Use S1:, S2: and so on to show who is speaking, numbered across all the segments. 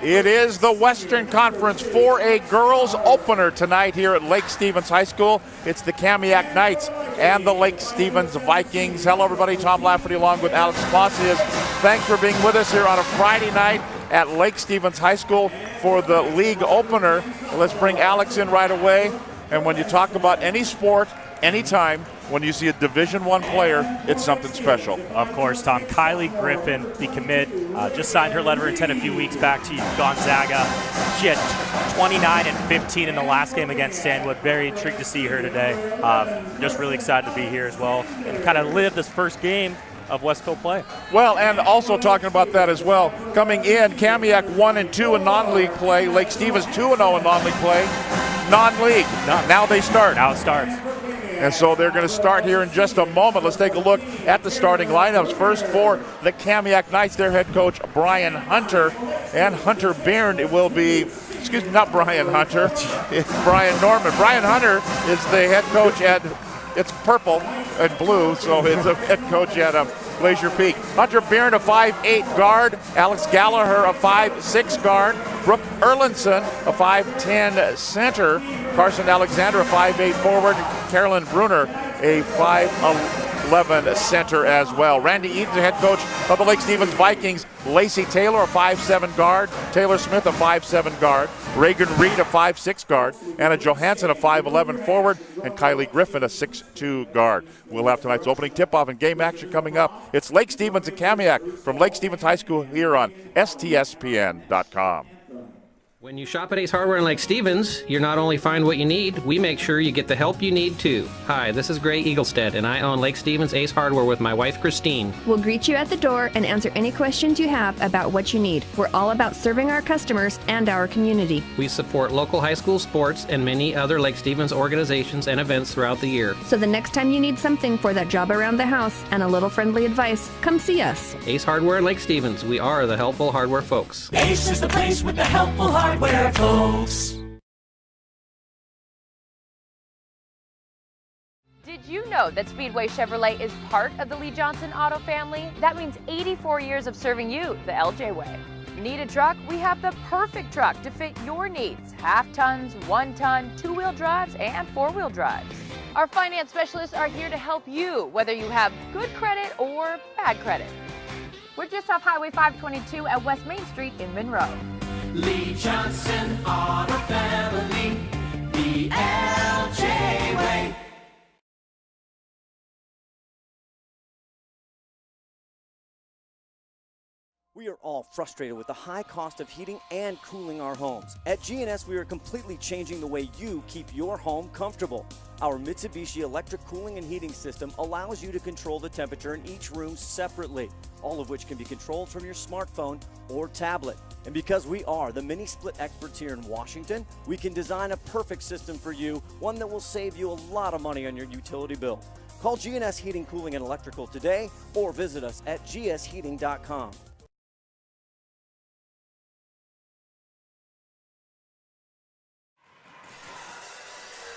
S1: It is the Western Conference 4A girls opener tonight here at Lake Stevens High School. It's the Kamiak Knights and the Lake Stevens Vikings. Hello, everybody. Tom Lafferty along with Alex Clausius. Thanks for being with us here on a Friday night at Lake Stevens High School for the league opener. Let's bring Alex in right away. And when you talk about any sport, anytime, when you see a Division I player, it's something special.
S2: Of course, Tom. Kylie Griffin, the commit, just signed her letter of intent a few weeks back to Gonzaga. She had 29 and 15 in the last game against Sandwood. Very intrigued to see her today. Just really excited to be here as well and kind of live this first game of Westco play.
S1: Well, and also talking about that as well, coming in, Kamiak 1-2 in non-league play, Lake Stevens 2-0 in non-league play. Non-league. Now they start.
S2: Now it starts.
S1: And so they're going to start here in just a moment. Let's take a look at the starting lineups. First for the Kamiak Knights, their head coach, Brian Hunter. And Hunter Beirne, it will be, not Brian Hunter, it's Brian Norman. Brian Hunter is the head coach at, it's purple and blue, so it's a head coach at Glacier Peak. Hunter Beirne, a 5'8 guard. Alex Gallagher, a 5'6 guard. Brooke Erlinson, a 5'10 center. Carson Alexander, a 5'8 forward. Carolyn Bruner, a 5'11 center as well. Randy Eaton, the head coach of the Lake Stevens Vikings. Lacey Taylor, a 5'7 guard. Taylor Smith, a 5'7 guard. Reagan Reed, a 5'6 guard. Anna Johansson, a 5'11 forward. And Kylie Griffin, a 6'2 guard. We'll have tonight's opening tip-off and game action coming up. It's Lake Stevens and Kamiak from Lake Stevens High School here on STSPN.com.
S3: When you shop at Ace Hardware in Lake Stevens, you not only find what you need, we make sure you get the help you need too. Hi, this is Gray Eaglestead, and I own Lake Stevens Ace Hardware with my wife, Christine.
S4: We'll greet you at the door and answer any questions you have about what you need. We're all about serving our customers and our community.
S3: We support local high school sports and many other Lake Stevens organizations and events throughout the year.
S4: So the next time you need something for that job around the house and a little friendly advice, come see us.
S3: Ace Hardware in Lake Stevens. We are the helpful hardware folks.
S5: Ace is the place with the helpful hardware folks.
S6: Did you know that Speedway Chevrolet is part of the Lee Johnson Auto family? That means 84 years of serving you the LJ way. Need a truck? We have the perfect truck to fit your needs. Half tons, 1 ton, 2-wheel drives, and 4-wheel drives. Our finance specialists are here to help you, whether you have good credit or bad credit. We're just off Highway 522 at West Main Street in Monroe.
S5: Lee Johnson Auto Family, the LJ way.
S7: We are all frustrated with the high cost of heating and cooling our homes. At GNS, we are completely changing the way you keep your home comfortable. Our Mitsubishi electric cooling and heating system allows you to control the temperature in each room separately, all of which can be controlled from your smartphone or tablet. And because we are the mini split experts here in Washington, we can design a perfect system for you, one that will save you a lot of money on your utility bill. Call GNS Heating, Cooling, and Electrical today or visit us at gsheating.com.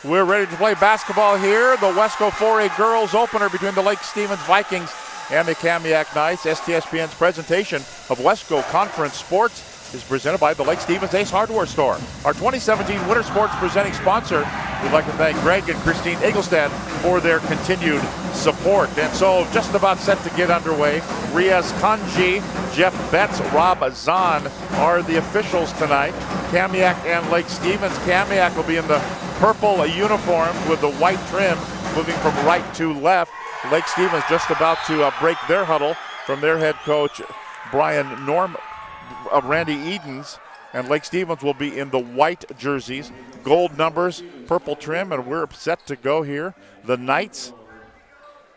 S1: We're ready to play basketball here. The Westco 4A girls opener between the Lake Stevens Vikings and the Kamiak Knights. STSPN's presentation of Westco Conference Sports is presented by the Lake Stevens Ace Hardware Store. Our 2017 Winter Sports presenting sponsor. We'd like to thank Greg and Christine Eaglestad for their continued support. And so just about set to get underway. Riaz Kanji, Jeff Betts, Rob Zahn are the officials tonight. Kamiak and Lake Stevens. Kamiak will be in the purple uniform with the white trim, moving from right to left. Lake Stevens just about to break their huddle from their head coach, Brian Norman of Randy Edens. And Lake Stevens will be in the white jerseys, gold numbers, purple trim, and we're set to go here. The Knights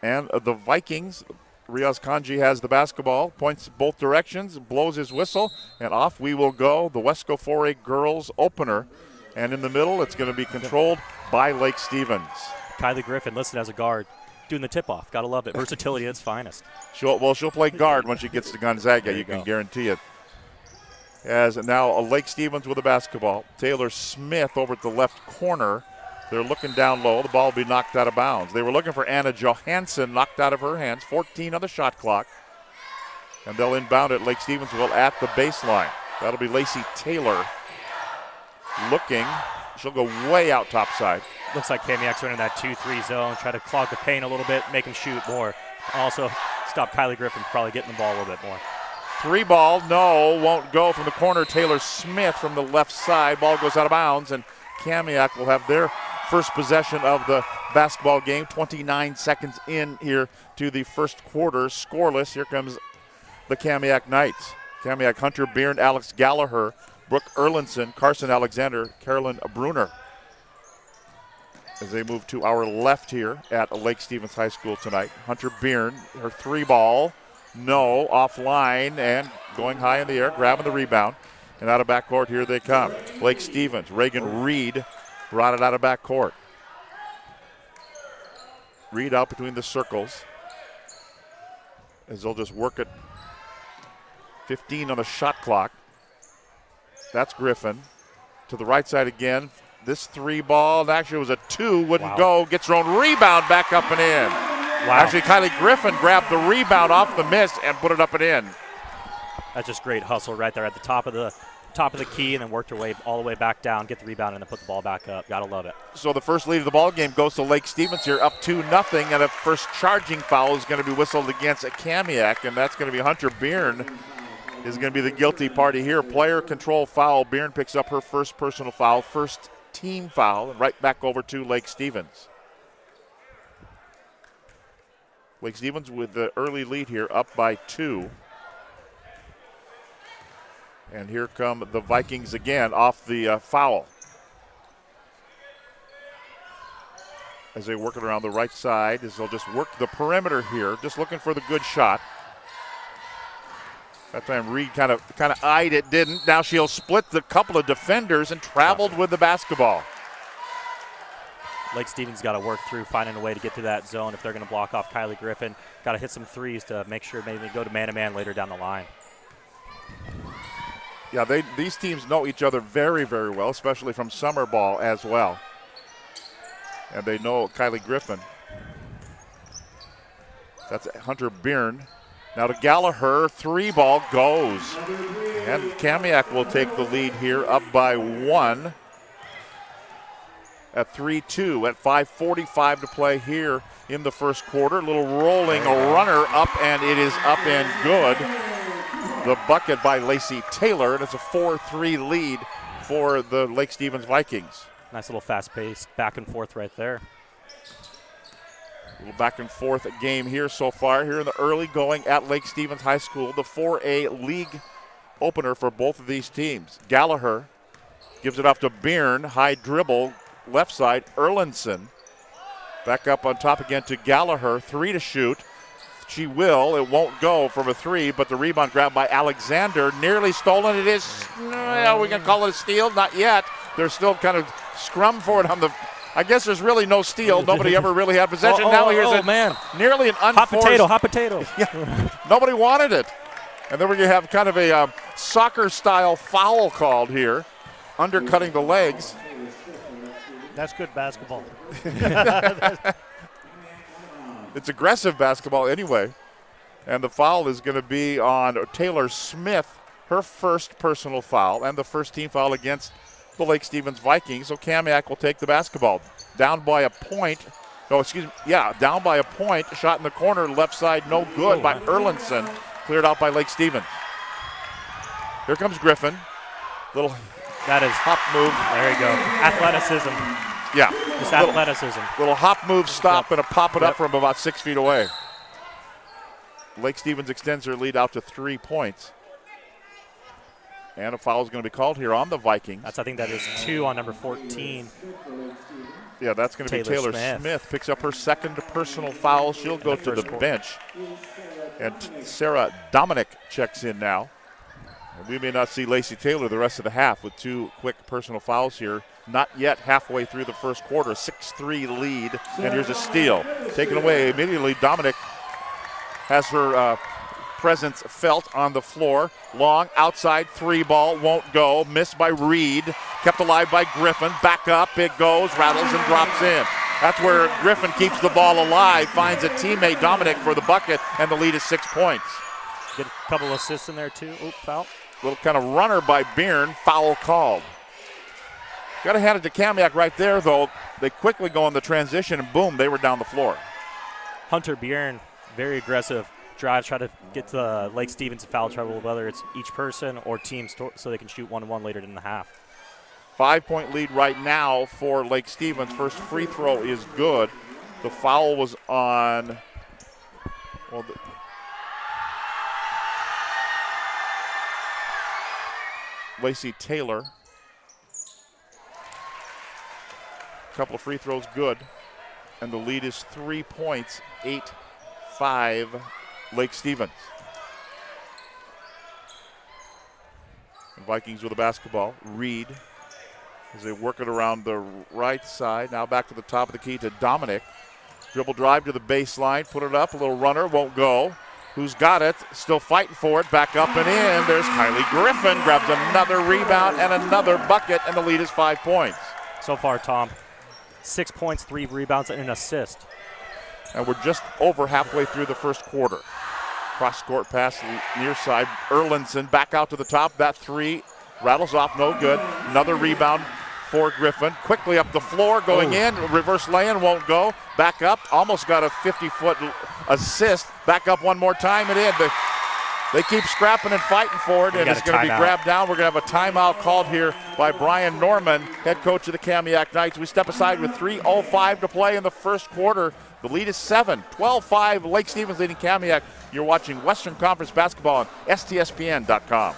S1: and the Vikings. Riaz Kanji has the basketball, points both directions, blows his whistle, and off we will go. The Westco 4A girls opener. And in the middle, it's going to be controlled by Lake Stevens.
S2: Kylie Griffin listed as a guard, doing the tip-off. Got to love it. Versatility at its finest.
S1: She'll play guard when she gets to Gonzaga, you can guarantee it. As now Lake Stevens with the basketball. Taylor Smith over at the left corner. They're looking down low. The ball will be knocked out of bounds. They were looking for Anna Johansson, knocked out of her hands. 14 on the shot clock. And they'll inbound it. Lake Stevens will at the baseline. That'll be Lacey Taylor looking. She'll go way out top side.
S2: Looks like Kamiak's running that 2-3 zone, try to clog the paint a little bit, make him shoot more. Also, stop Kylie Griffin from probably getting the ball a little bit more.
S1: 3 ball, no, won't go from the corner. Taylor Smith from the left side. Ball goes out of bounds, and Kamiak will have their first possession of the basketball game. 29 seconds in here to the first quarter. Scoreless. Here comes the Kamiak Knights. Kamiak, Hunter Beard, Alex Gallagher, Brooke Erlinson, Carson Alexander, Carolyn Bruner. As they move to our left here at Lake Stevens High School tonight. Hunter Beard, her 3 ball. No, offline and going high in the air, grabbing the rebound. And out of backcourt, here they come. Lake Stevens, Reagan Reed brought it out of backcourt. Reed out between the circles. As they'll just work it. 15 on the shot clock. That's Griffin. To the right side again. This 3 ball, actually it was a 2, wouldn't go. Gets her own rebound back up and in. Wow. Actually, Kylie Griffin grabbed the rebound off the miss and put it up and in.
S2: That's just great hustle right there at the top of the key, and then worked her way all the way back down, get the rebound, and then put the ball back up. Gotta love it.
S1: So the first lead of the ball game goes to Lake Stevens here, up 2-0, and a first charging foul is going to be whistled against Kamiak, and that's going to be Hunter Beard is going to be the guilty party here. Player control foul. Beard picks up her first personal foul, first team foul, and right back over to Lake Stevens. Lake Stevens with the early lead here, up by 2. And here come the Vikings again off the foul. As they work it around the right side, as they'll just work the perimeter here, just looking for the good shot. That time Reed kind of eyed it, didn't. Now she'll split the couple of defenders and traveled with the basketball.
S2: Lake Stevens got to work through finding a way to get to that zone if they're going to block off Kylie Griffin. Got to hit some threes to make sure maybe they go to man-to-man later down the line.
S1: Yeah, these teams know each other very, very well, especially from summer ball as well. And they know Kylie Griffin. That's Hunter Beard. Now to Gallagher, 3 ball goes. And Kamiak will take the lead here, up by 1. At 3-2 at 5:45 to play here in the first quarter. A little rolling, a runner up, and it is up and good. The bucket by Lacey Taylor, and it's a 4-3 lead for the Lake Stevens Vikings.
S2: Nice little fast pace, back and forth right there.
S1: A little back and forth game here so far, here in the early going at Lake Stevens High School, the 4A league opener for both of these teams. Gallagher gives it off to Beard, high dribble, left side, Erlinson. Back up on top again to Gallagher, 3 to shoot. She will, it won't go from a 3, but the rebound grabbed by Alexander, nearly stolen. It is, we can call it a steal, not yet. They're still kind of scrum for it on the, I guess there's really no steal. Nobody ever really had possession. Now here's nearly an unforced.
S2: Hot potato.
S1: Yeah, nobody wanted it. And then we're going to have kind of a soccer-style foul called here, undercutting the legs.
S8: That's good basketball.
S1: It's aggressive basketball anyway. And the foul is going to be on Taylor Smith, her first personal foul, and the first team foul against the Lake Stevens Vikings. So Kamiak will take the basketball. Down by a point. Down by a point. Shot in the corner, left side, no good by Erlinson. Cleared out by Lake Stevens. Here comes Griffin.
S2: That is
S1: hop move.
S2: There you go. Athleticism.
S1: Yeah.
S2: Just athleticism.
S1: Little hop move stop and a pop it up from about 6 feet away. Lake Stevens extends their lead out to 3 points. And a foul is going to be called here on the Vikings.
S2: I think that is 2 on number 14.
S1: Yeah, that's going to be Taylor Smith. Picks up her second personal foul. She'll go to the bench. And Sarah Dominic checks in now. And we may not see Lacey Taylor the rest of the half with 2 quick personal fouls here. Not yet halfway through the first quarter. 6-3 lead. And here's a steal. Taken away immediately. Dominic has her presence felt on the floor. Long outside 3 ball. Won't go. Missed by Reed. Kept alive by Griffin. Back up. It goes. Rattles and drops in. That's where Griffin keeps the ball alive. Finds a teammate, Dominic, for the bucket. And the lead is 6 points.
S2: Get a couple assists in there too. Foul.
S1: Little kind of runner by Byrne, foul called. Got to hand it to Kamiak right there, though. They quickly go in the transition, and boom, they were down the floor.
S2: Hunter Byrne, very aggressive drive, try to get to Lake Stevens foul trouble, whether it's each person or teams, so they can shoot 1-1 later in the half.
S1: 5-point lead right now for Lake Stevens. First free throw is good. The foul was on, well, Lacey Taylor. A couple of free throws good. And the lead is 3 points, 8-5 Lake Stevens. And Vikings with the basketball. Reed as they work it around the right side. Now back to the top of the key to Dominic. Dribble drive to the baseline. Put it up. A little runner. Won't go. Who's got it? Still fighting for it. Back up and in. There's Kylie Griffin. Grabs another rebound and another bucket. And the lead is 5 points.
S2: So far, Tom, 6 points, 3 rebounds, and an assist.
S1: And we're just over halfway through the first quarter. Cross-court pass near side. Erlinson back out to the top. That three rattles off, no good. Another rebound for Griffin. Quickly up the floor, going in. Reverse lay-in, won't go. Back up, almost got a 50-foot assist. Back up one more time and in. They keep scrapping and fighting for it, and it's going to be grabbed down. We're going to have a timeout called here by Brian Norman, head coach of the Kamiak Knights. We step aside with 3:05 to play in the first quarter. The lead is 7, 12-5, Lake Stevens leading Kamiak. You're watching Western Conference basketball on STSPN.com.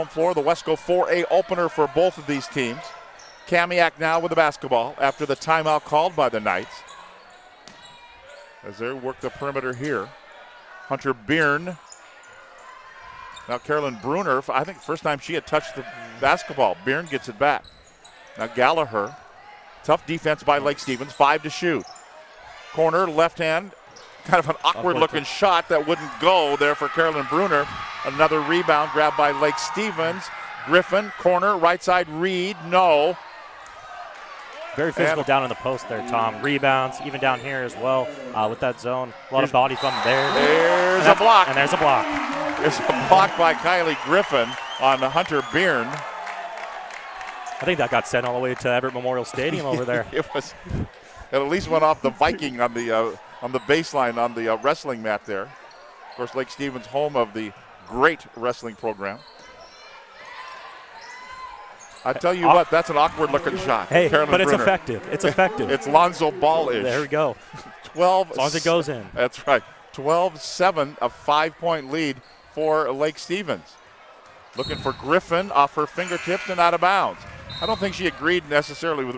S1: Floor, the Wesco 4A opener for both of these teams. Kamiak now with the basketball after the timeout called by the Knights. As they work the perimeter here. Hunter Byrne. Now Carolyn Bruner, I think first time she had touched the basketball. Byrne gets it back. Now Gallagher. Tough defense by Lake Stevens, 5 to shoot. Corner, left hand. Kind of an awkward looking shot that wouldn't go there for Carolyn Bruner. Another rebound grabbed by Lake Stevens. Griffin, corner, right side, Reed, no.
S2: Very physical down in the post there, Tom. Rebounds, even down here as well with that zone. A lot of body from there.
S1: There's a block.
S2: And there's a block.
S1: There's a block by Kylie Griffin on Hunter Byrne.
S2: I think that got sent all the way to Everett Memorial Stadium over there.
S1: It at least went off the Viking on the baseline on the wrestling mat there. Of course, Lake Stevens, home of the great wrestling program. I tell you what, that's an awkward-looking shot.
S2: Hey,
S1: Carolyn
S2: but it's
S1: Bruner.
S2: effective. It's effective.
S1: It's Lonzo Ball-ish.
S2: There we go.
S1: 12.
S2: As long as it goes in.
S1: That's right. 12-7, a 5-point lead for Lake Stevens. Looking for Griffin off her fingertips and out of bounds. I don't think she agreed necessarily with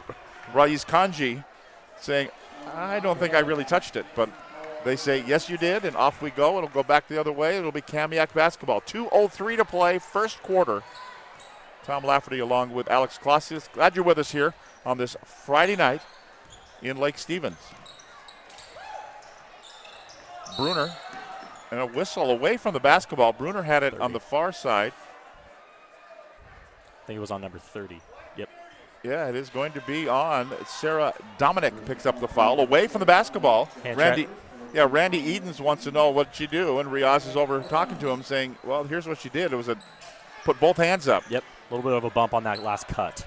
S1: Raiz Kanji saying, I don't think I really touched it, but they say, yes, you did, and off we go. It'll go back the other way. It'll be Kamiak basketball. 2:03 to play, first quarter. Tom Lafferty along with Alex Clausius. Glad you're with us here on this Friday night in Lake Stevens. Bruner, and a whistle away from the basketball. Bruner had it 30. On the far side.
S2: I think it was on number 30. Yep.
S1: Yeah, it is going to be on. Sarah Dominic picks up the foul away from the basketball. Randy Edens wants to know what she do, and Riaz is over talking to him saying, well, here's what she did. It was put both hands up.
S2: Yep, a little bit of a bump on that last cut.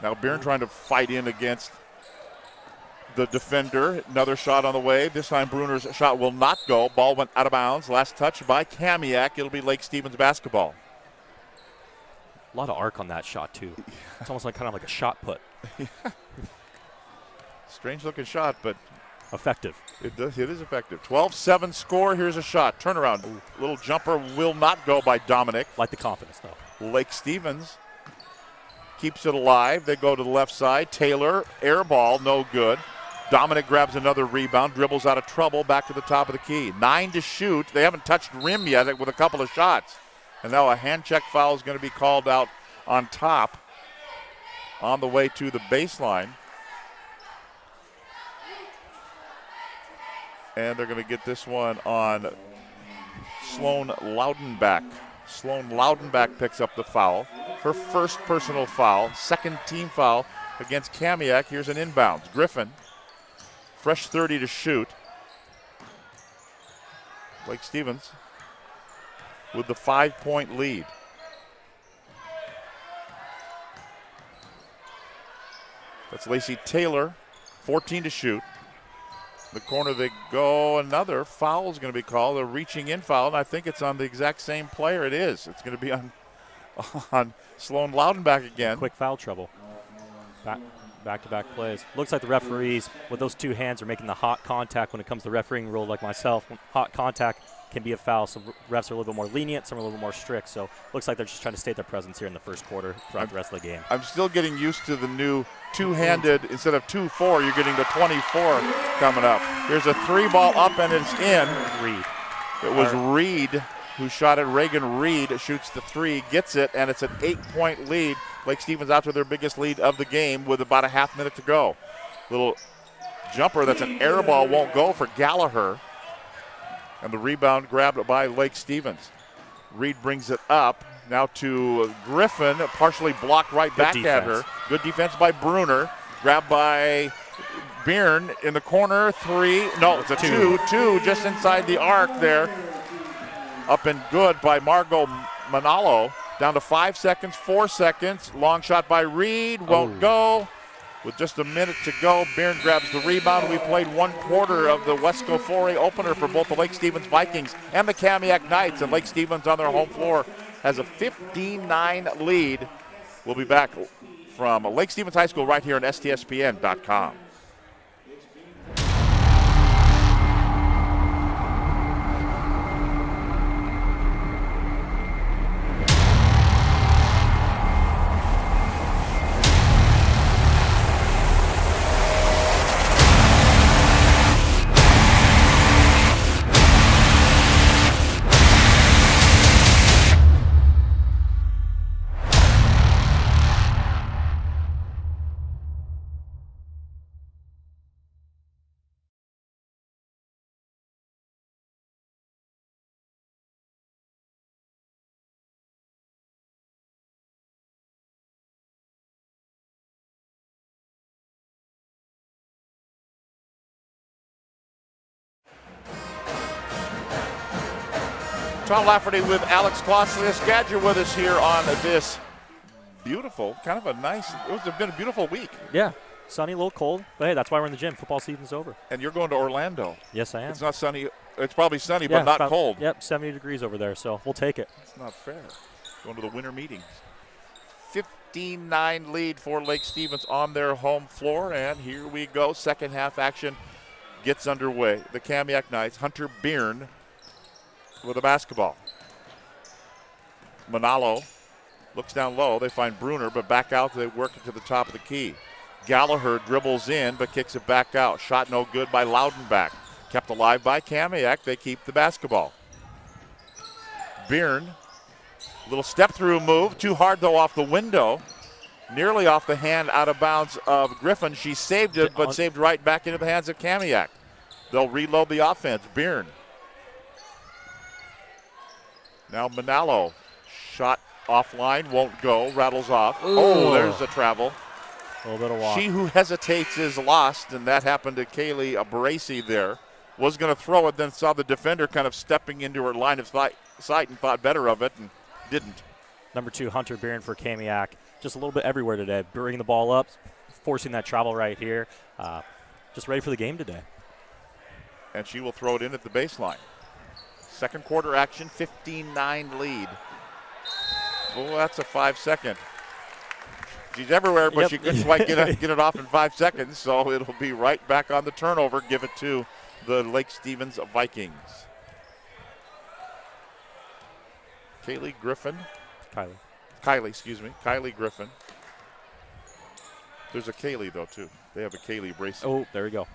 S1: Now Byrne trying to fight in against the defender. Another shot on the way. This time Bruner's shot will not go. Ball went out of bounds. Last touch by Kamiak. It'll be Lake Stevens basketball.
S2: A lot of arc on that shot, too. It's almost kind of like a shot put.
S1: Strange looking shot, but
S2: effective.
S1: It is effective. 12-7 score. Here's a shot. Turnaround. Little jumper will not go by Dominic.
S2: Like the confidence, though.
S1: Lake Stevens keeps it alive. They go to the left side. Taylor, air ball, no good. Dominic grabs another rebound, dribbles out of trouble, back to the top of the key. 9 to shoot. They haven't touched rim yet with a couple of shots. And now a hand check foul is going to be called out on top on the way to the baseline. And they're going to get this one on Sloan Loudenbach. Sloan Loudenbach picks up the foul. Her first personal foul, second team foul against Kamiak. Here's an inbound. Griffin, fresh 30 to shoot. Lake Stevens with the 5-point lead. That's Lacey Taylor, 14 to shoot. The corner they go, another foul is going to be called, a reaching in foul, and I think it's on the exact same player. It is. It's going to be on Sloan Loudenbach again.
S2: Quick foul trouble. Back-to-back plays. Looks like the referees with those two hands are making the hot contact when it comes to refereeing rule, like myself. Hot contact can be a foul, so refs are a little bit more lenient, some are a little bit more strict. So looks like they're just trying to state their presence here in the first quarter throughout the rest of the game.
S1: I'm still getting used to the new two-handed, instead of 2-4, you're getting the 24 coming up. Here's a 3-ball up and it's in.
S2: Reed.
S1: It was Reed who shot it. Reagan Reed shoots the 3, gets it, and it's an 8-point lead. Lake Stevens out to their biggest lead of the game with about a half minute to go. Little jumper that's an air ball, won't go for Gallagher. And the rebound grabbed by Lake Stevens. Reed brings it up. Now to Griffin, partially blocked right back at her. Good defense by Bruner. Grabbed by Byrne in the corner. 3. No, it's a 2 just inside the arc there. Up and good by Margot Manalo. Down to 5 seconds, 4 seconds. Long shot by Reed, won't go. With just a minute to go, Byrne grabs the rebound. We played 1 quarter of the Wesco 4A opener for both the Lake Stevens Vikings and the Kamiak Knights. And Lake Stevens on their home floor has a 15-9 lead. We'll be back from Lake Stevens High School right here on STSPN.com. Tom Lafferty with Alex Klosslius. Glad you're with us here on this beautiful, kind of a nice, it's been a beautiful week.
S2: Yeah, sunny, a little cold, but hey, that's why we're in the gym. Football season's over.
S1: And you're going to Orlando.
S2: Yes, I am.
S1: It's not sunny, it's probably sunny, but not cold.
S2: Yep, 70 degrees over there, so we'll take it.
S1: It's not fair. Going to the winter meetings. 15-9 lead for Lake Stevens on their home floor, and here we go. Second half action gets underway. The Kamiak Knights, Hunter Byrne with a basketball. Manalo looks down low. They find Bruner, but back out. They work it to the top of the key. Gallagher dribbles in, but kicks it back out. Shot no good by Loudenbach. Kept alive by Kamiak. They keep the basketball. Byrne, little step-through move. Too hard, though, off the window. Nearly off the hand, out of bounds of Griffin. She saved it, but saved right back into the hands of Kamiak. They'll reload the offense. Byrne. Now Manalo, shot offline, won't go, rattles off. Ooh. Oh, there's a travel.
S2: A little bit of walk.
S1: She who hesitates is lost, and that happened to Kaylee Abrasi there. Was going to throw it, then saw the defender kind of stepping into her line of sight and thought better of it and didn't.
S2: Number 2, Hunter Byrne for Kamiak. Just a little bit everywhere today. Bringing the ball up, forcing that travel right here. Just ready for the game today.
S1: And she will throw it in at the baseline. Second quarter action, 15-9 lead. Oh, that's a 5-second. She's everywhere, but she couldn't quite get it off in 5 seconds, so it'll be right back on the turnover. Give it to the Lake Stevens Vikings. Kylie Kylie Griffin. There's a Kaylee, though, too. They have a Kaylee bracelet.
S2: Oh, there we go.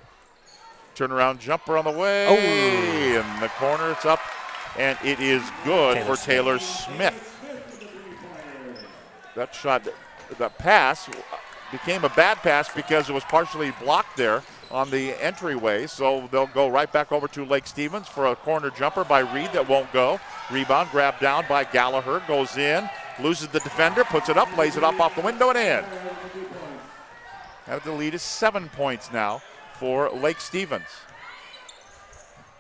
S1: Turnaround jumper on the way.
S2: Oh.
S1: In the corner, it's up, and it is good for Taylor Smith. That shot, that pass became a bad pass because it was partially blocked there on the entryway. So they'll go right back over to Lake Stevens for a corner jumper by Reed that won't go. Rebound grabbed down by Gallagher, goes in, loses the defender, puts it up, lays it up off the window and in. And the lead is 7 points now for Lake Stevens.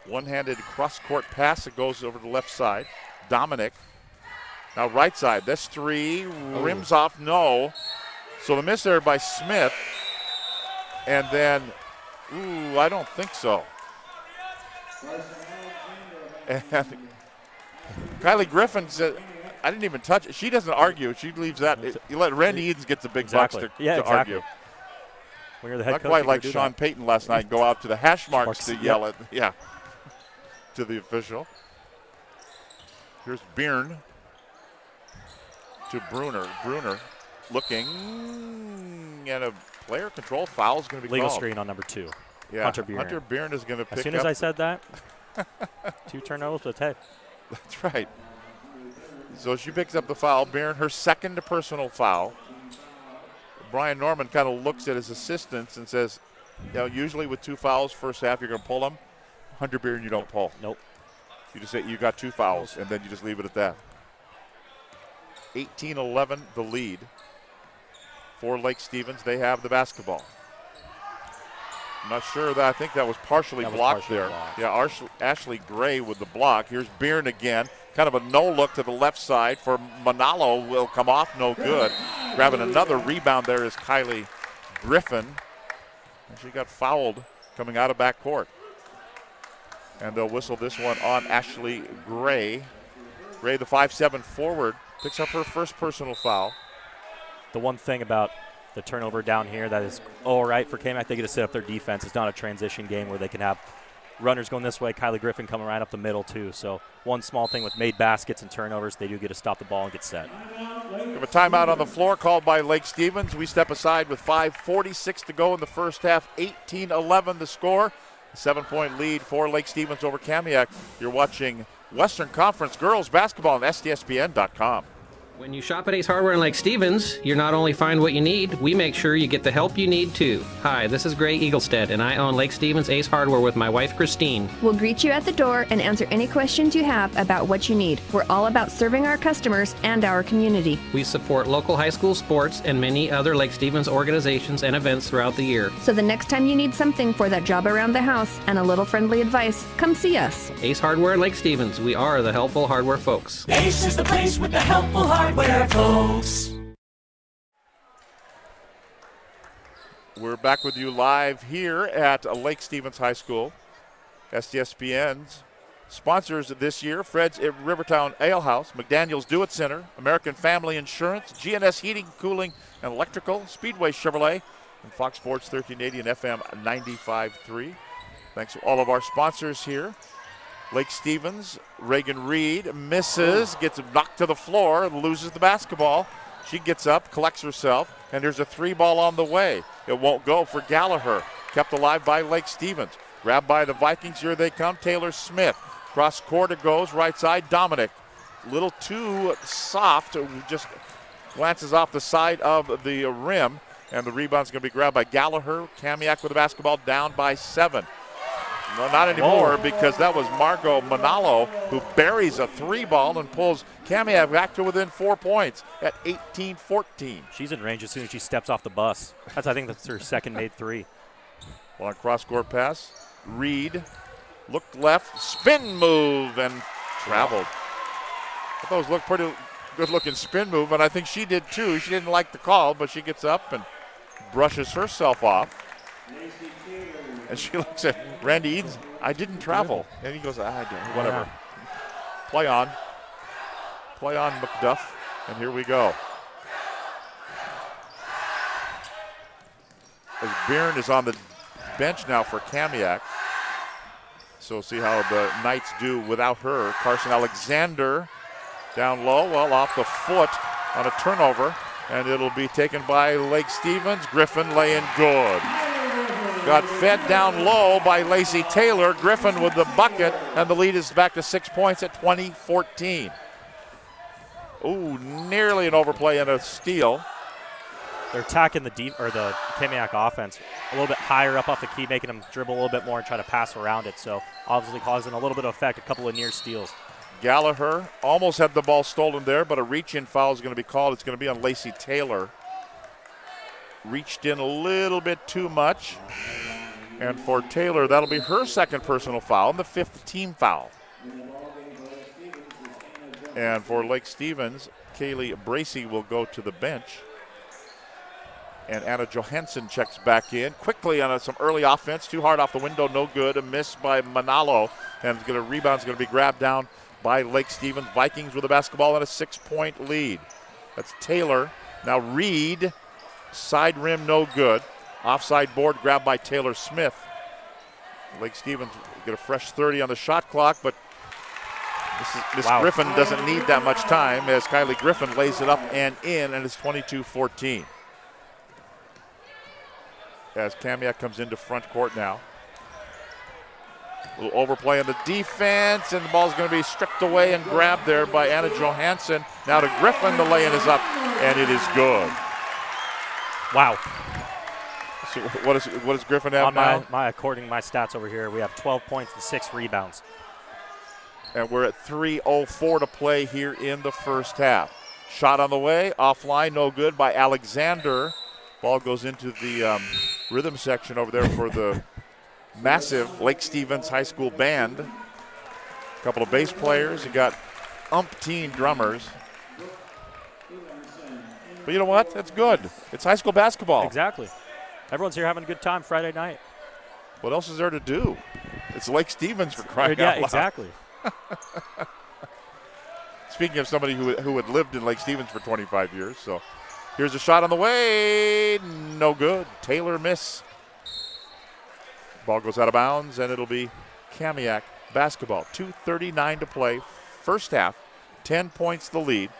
S1: One-handed cross-court pass that goes over to the left side. Dominic. Now right side. This three rims off, no. So the miss there by Smith. And then, I don't think so. And Kylie Griffin said, I didn't even touch it. She doesn't argue. She leaves that. You let Randy Edens get the big bucks to argue.
S2: When you're the head
S1: Not
S2: coach,
S1: quite like Sean Payton last night, go out to the hash marks to yell at, to the official. Here's Byrne to Bruner. Bruner looking, and a player control foul is going to be
S2: legal
S1: called.
S2: screen on number 2.
S1: Yeah,
S2: Hunter Byrne.
S1: Hunter Byrne is going to pick up.
S2: As soon as I said that, 2 turnovers, but hey.
S1: That's right. So she picks up the foul. Byrne, her second personal foul. Brian Norman kind of looks at his assistants and says, usually with 2 fouls first half, you're going to pull them. Hunter Byrne, you don't pull.
S2: Nope.
S1: You just say you got 2 fouls, and then you just leave it at that. 18-11 the lead for Lake Stevens. They have the basketball. I'm not sure that. I think that was partially blocked there. Yeah, Ashley Gray with the block. Here's Byrne again. Kind of a no-look to the left side for Manalo. Will come off, no good. Grabbing another rebound there is Kylie Griffin. And she got fouled coming out of backcourt. And they'll whistle this one on Ashley Gray. Gray, the 5'7" forward, picks up her first personal foul.
S2: The one thing about the turnover down here that is all right for Kamiak, they get to set up their defense. It's not a transition game where they can have runners going this way, Kylie Griffin coming right up the middle too. So one small thing with made baskets and turnovers, they do get to stop the ball and get set.
S1: We have a timeout on the floor called by Lake Stevens. We step aside with 5:46 to go in the first half. 18-11 the score. A 7-point lead for Lake Stevens over Kamiak. You're watching Western Conference Girls Basketball on STSPN.com.
S3: When you shop at Ace Hardware in Lake Stevens, you not only find what you need, we make sure you get the help you need too. Hi, this is Gray Eaglestead, and I own Lake Stevens Ace Hardware with my wife Christine.
S4: We'll greet you at the door and answer any questions you have about what you need. We're all about serving our customers and our community.
S3: We support local high school sports and many other Lake Stevens organizations and events throughout the year.
S4: So the next time you need something for that job around the house and a little friendly advice, come see us.
S3: Ace Hardware in Lake Stevens. We are the helpful hardware folks.
S5: Ace is the place with the helpful hardware folks.
S1: We're back with you live here at Lake Stevens High School. STSPN's sponsors this year: Fred's at Rivertown Ale House, McDaniel's Do It Center, American Family Insurance, GNS Heating, Cooling, and Electrical, Speedway Chevrolet, and Fox Sports 1380 and FM 95.3. Thanks to all of our sponsors here. Lake Stevens, Reagan Reed misses, gets knocked to the floor, loses the basketball. She gets up, collects herself, and there's a 3-ball on the way. It won't go for Gallagher. Kept alive by Lake Stevens. Grabbed by the Vikings, here they come. Taylor Smith. Cross court it goes, right side, Dominic. A little too soft, just glances off the side of the rim, and the rebound's going to be grabbed by Gallagher. Kamiak with the basketball, down by 7. No, not anymore, because that was Margot Manalo who buries a 3-ball and pulls Kamiak back to within 4 points at 18-14.
S2: She's in range as soon as she steps off the bus. I think that's her second made 3.
S1: Well, on cross-court pass, Reed looked left, spin move, and traveled. I thought it looked pretty good-looking spin move, and I think she did too. She didn't like the call, but she gets up and brushes herself off. And she looks at Randy Edens. I didn't travel. And he goes, I did. Whatever. Yeah. Play on, McDuff. And here we go. As Byrne is on the bench now for Kamiak. So we'll see how the Knights do without her. Carson Alexander down low. Well, off the foot on a turnover, and it'll be taken by Lake Stevens. Griffin laying good. Got fed down low by Lacey Taylor. Griffin with the bucket, and the lead is back to 6 points at 20-14. Ooh, nearly an overplay and a steal.
S2: They're attacking the Kamiak offense a little bit higher up off the key, making them dribble a little bit more and try to pass around it. So obviously causing a little bit of effect, a couple of near steals.
S1: Gallagher almost had the ball stolen there, but a reach-in foul is going to be called. It's going to be on Lacey Taylor. Reached in a little bit too much. And for Taylor, that'll be her second personal foul and the 5th team foul. And for Lake Stevens, Kaylee Bracey will go to the bench. And Anna Johansson checks back in quickly on some early offense. Too hard off the window, no good. A miss by Manalo. And it's going to rebound. It's going to be grabbed down by Lake Stevens. Vikings with the basketball and a 6-point lead. That's Taylor. Now Reed, side rim, no good. Offside board grabbed by Taylor Smith. Lake Stevens get a fresh 30 on the shot clock, but Miss Griffin doesn't need that much time as Kylie Griffin lays it up and in, and it's 22-14. As Kamiak comes into front court now. A little overplay on the defense, and the ball's going to be stripped away and grabbed there by Anna Johansson. Now to Griffin, the lay-in is up, and it is good.
S2: Wow.
S1: So what does Griffin have now?
S2: According to my stats over here, we have 12 points and 6 rebounds.
S1: And we're at 3:04 to play here in the first half. Shot on the way, offline, no good by Alexander. Ball goes into the rhythm section over there for the massive Lake Stevens High School band. A couple of bass players. You got umpteen drummers. But you know what? That's good. It's high school basketball.
S2: Exactly. Everyone's here having a good time Friday night.
S1: What else is there to do? It's Lake Stevens for crying out loud.
S2: Yeah, exactly.
S1: Speaking of somebody who had lived in Lake Stevens for 25 years, so here's a shot on the way, no good. Taylor miss. Ball goes out of bounds, and it'll be Kamiak basketball. 2:39 to play, first half, 10 points the lead.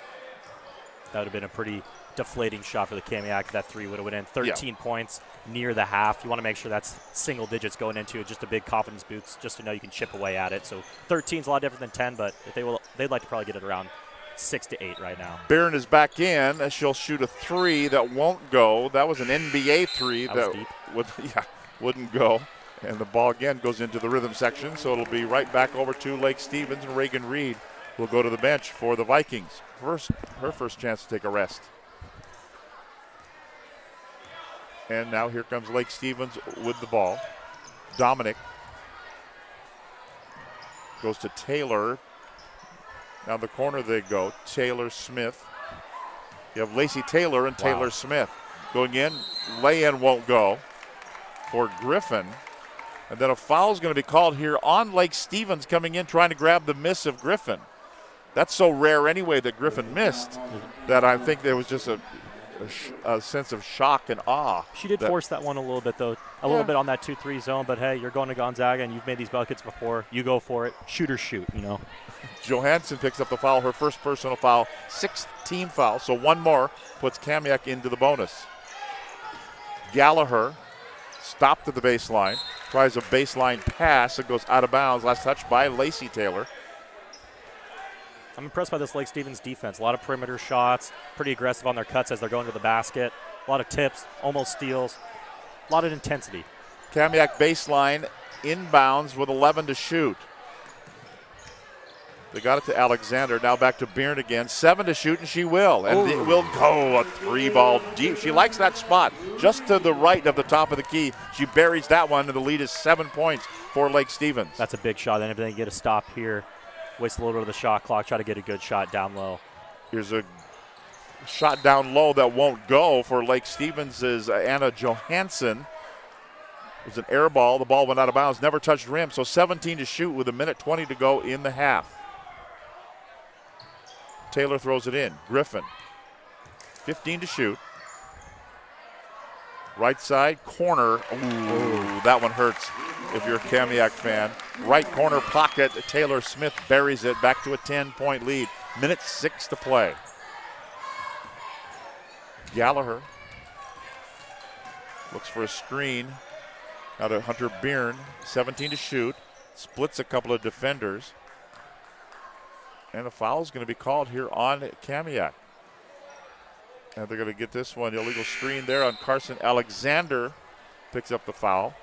S2: That would have been a pretty deflating shot for the Kamiak. That three would have went in. 13 points near the half. You want to make sure that's single digits going into it, just a big confidence boost, just to know you can chip away at it. So 13 is a lot different than 10, but if they'd like to probably get it around 6 to 8 right now.
S1: Barron is back in. She'll shoot a three that won't go. That was an NBA three that wouldn't go. And the ball again goes into the rhythm section, so it'll be right back over to Lake Stevens, and Reagan Reed will go to the bench for the Vikings. Her first chance to take a rest. And now here comes Lake Stevens with the ball. Dominic goes to Taylor. Down the corner they go. Taylor Smith. You have Lacey Taylor and Taylor Smith going in. Lay-in won't go for Griffin. And then a foul is going to be called here on Lake Stevens coming in trying to grab the miss of Griffin. That's so rare anyway that Griffin missed that I think there was just a sense of shock and awe.
S2: She did force that one a little bit, though. A little bit on that 2-3 zone, but hey, you're going to Gonzaga and you've made these buckets before. You go for it. Shoot or shoot, you know.
S1: Johansson picks up the foul, her first personal foul, 6th team foul, so one more puts Kamiak into the bonus. Gallagher stopped at the baseline, tries a baseline pass that goes out of bounds. Last touch by Lacey Taylor.
S2: I'm impressed by this Lake Stevens defense. A lot of perimeter shots, pretty aggressive on their cuts as they're going to the basket. A lot of tips, almost steals, a lot of intensity.
S1: Kamiak baseline, inbounds with 11 to shoot. They got it to Alexander. Now back to Byrne again. 7 to shoot, and she will. And it will go a 3-ball deep. She likes that spot just to the right of the top of the key. She buries that one, and the lead is 7 points for Lake Stevens.
S2: That's a big shot. Then if they get a stop here, waste a little bit of the shot clock, try to get a good shot down low.
S1: Here's a shot down low that won't go for Lake Stevens is Anna Johansson. It was an air ball. The ball went out of bounds, never touched rim. So 17 to shoot with 1:20 to go in the half. Taylor throws it in. Griffin, 15 to shoot. Right side, corner. Ooh, that one hurts if you're a Kamiak fan. Right corner pocket, Taylor Smith buries it back to a 10-point lead. 1:06 to play. Gallagher looks for a screen. Now to Hunter Byrne, 17 to shoot. Splits a couple of defenders. And a foul is going to be called here on Kamiak. And they're going to get this one. Illegal screen there on Carson Alexander. Picks up the foul.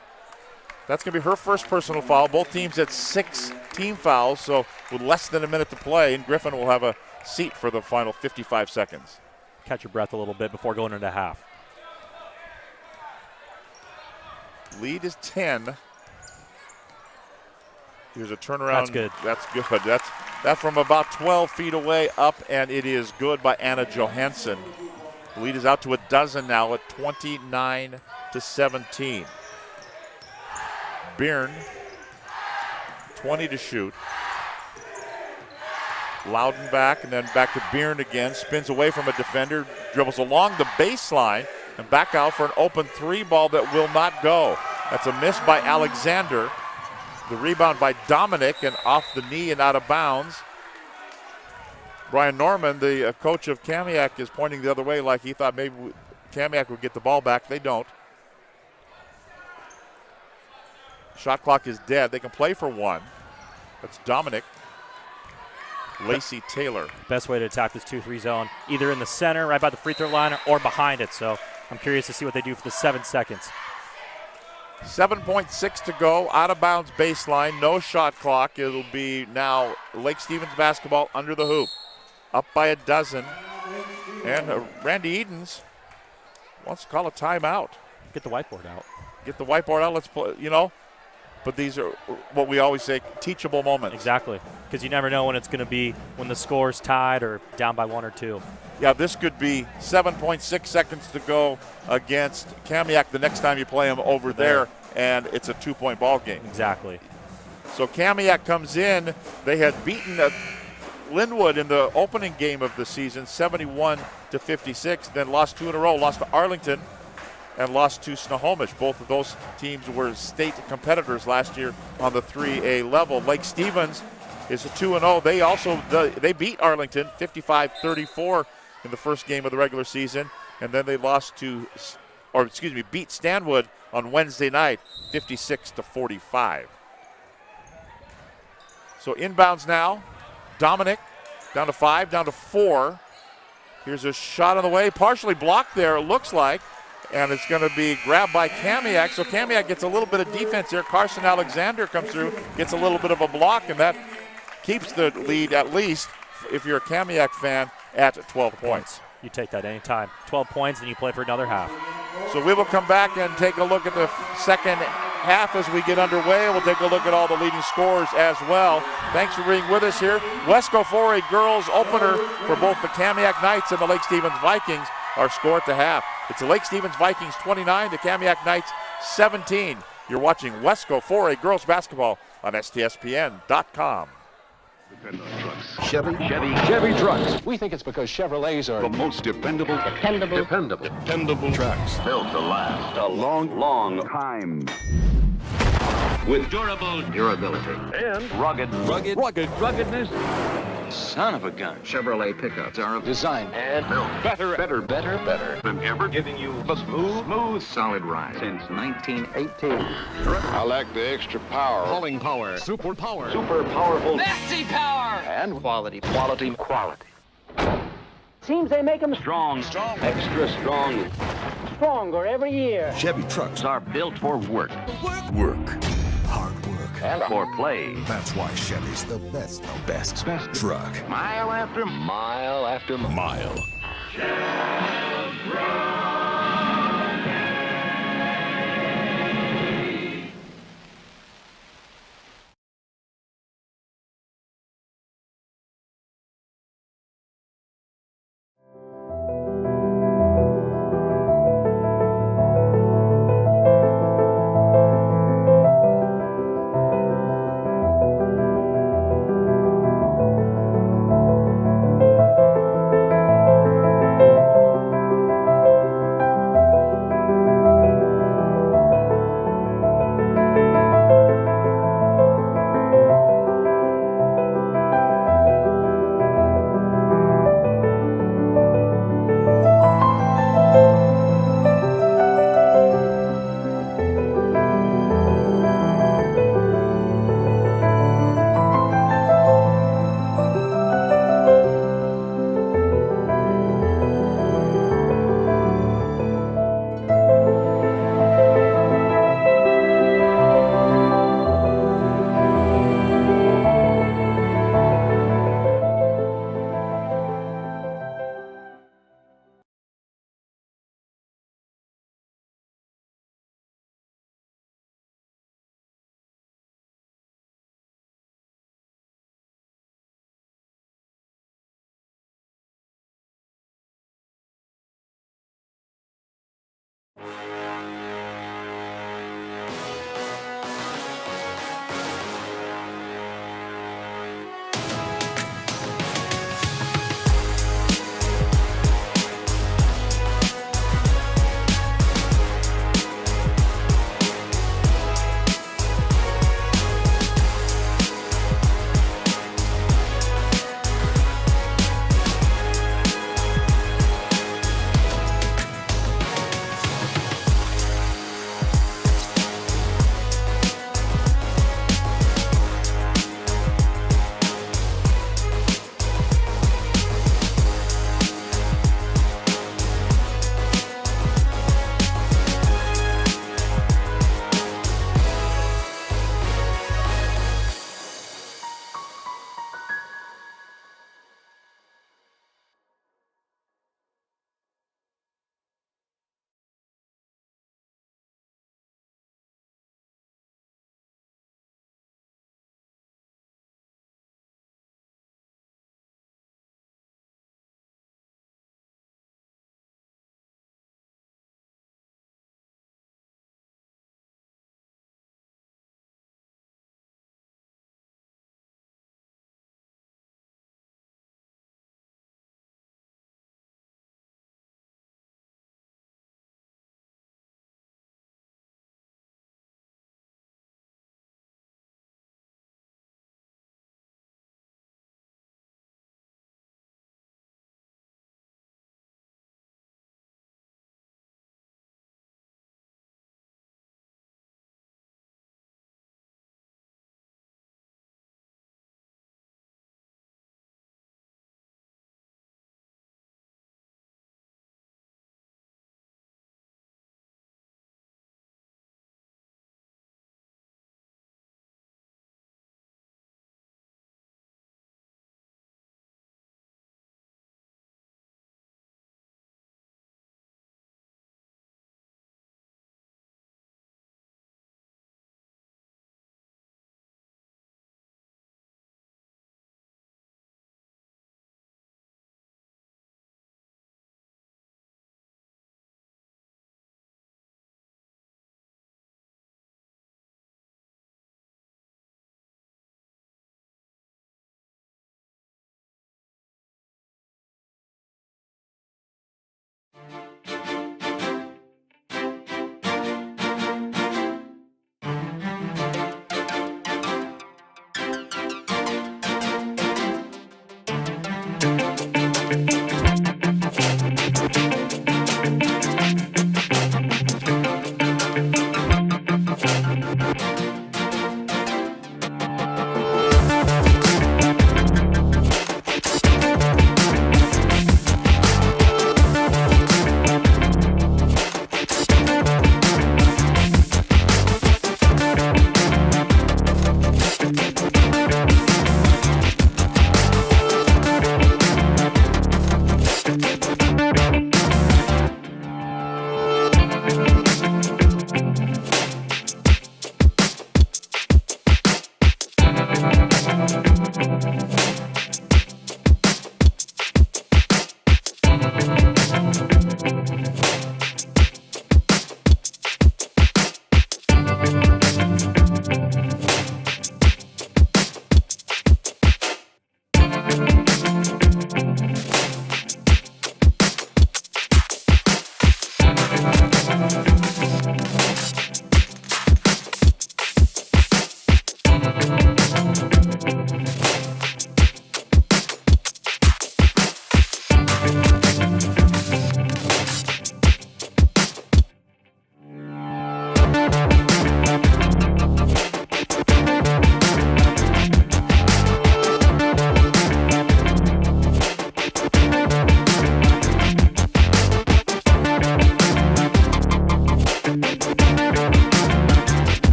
S1: That's going to be her first personal foul. Both teams at 6 team fouls, so with less than a minute to play, and Griffin will have a seat for the final 55 seconds.
S2: Catch your breath a little bit before going into half.
S1: Lead is 10. Here's a turnaround.
S2: That's good.
S1: That's good. That's from about 12 feet away up, and it is good by Anna Johansson. The lead is out to a dozen now at 29 to 17. Byrne, 20 to shoot. Loudon back, and then back to Byrne again. Spins away from a defender, dribbles along the baseline, and back out for an open 3 ball that will not go. That's a miss by Alexander. The rebound by Dominic, and off the knee and out of bounds. Brian Norman, the coach of Kamiak, is pointing the other way like he thought maybe Kamiak would get the ball back. They don't. Shot clock is dead. They can play for 1. That's Dominic. Lacey Taylor.
S2: Best way to attack this 2-3 zone, either in the center, right by the free throw line, or behind it. So I'm curious to see what they do for the 7 seconds.
S1: 7.6 to go, out of bounds baseline, no shot clock. It'll be now Lake Stevens basketball under the hoop. Up by a dozen. And Randy Edens wants to call a timeout.
S2: Get the whiteboard out.
S1: Get the whiteboard out, let's play, but these are what we always say, teachable moments.
S2: Exactly, because you never know when it's going to be, when the score's tied or down by 1 or 2.
S1: Yeah, this could be 7.6 seconds to go against Kamiak the next time you play them over there, and it's a 2-point ball game.
S2: Exactly.
S1: So Kamiak comes in. They had beaten Linwood in the opening game of the season, 71 to 56, then lost 2 in a row, lost to Arlington and lost to Snohomish. Both of those teams were state competitors last year on the 3A level. Lake Stevens is a 2-0. They beat Arlington 55-34 in the first game of the regular season, and then they beat Stanwood on Wednesday night 56-45. So inbounds now. Dominic down to 5, down to 4. Here's a shot on the way, partially blocked there, it looks like, and it's going to be grabbed by Kamiak. So Kamiak gets a little bit of defense here. Carson Alexander comes through, gets a little bit of a block, and that keeps the lead, at least if you're a Kamiak fan, at 12 points.
S2: You take that anytime. 12 points, and you play for another half.
S1: So we will come back and take a look at the second half as we get underway. We'll take a look at all the leading scorers as well. Thanks for being with us here. Wesco 4A girls opener for both the Kamiak Knights and the Lake Stevens Vikings. Our score at the half. It's the Lake Stevens Vikings 29, the Kamiak Knights 17. You're watching Wesco 4A girls basketball on STSPN.com.
S9: Chevy trucks. We think it's because Chevrolets are the most dependable trucks built to last a long time. With durable durability and ruggedness. Son of a gun. Chevrolet pickups are designed and built better than ever, giving you a smooth, solid ride since 1918. I like the extra power, hauling power, super powerful, nasty power, and quality.
S10: Seems they make them
S9: Strong, extra strong,
S10: stronger every year.
S9: Chevy trucks are built for work. Hard work. And for play.
S11: That's why Chevy's the best truck.
S9: Mile after mile.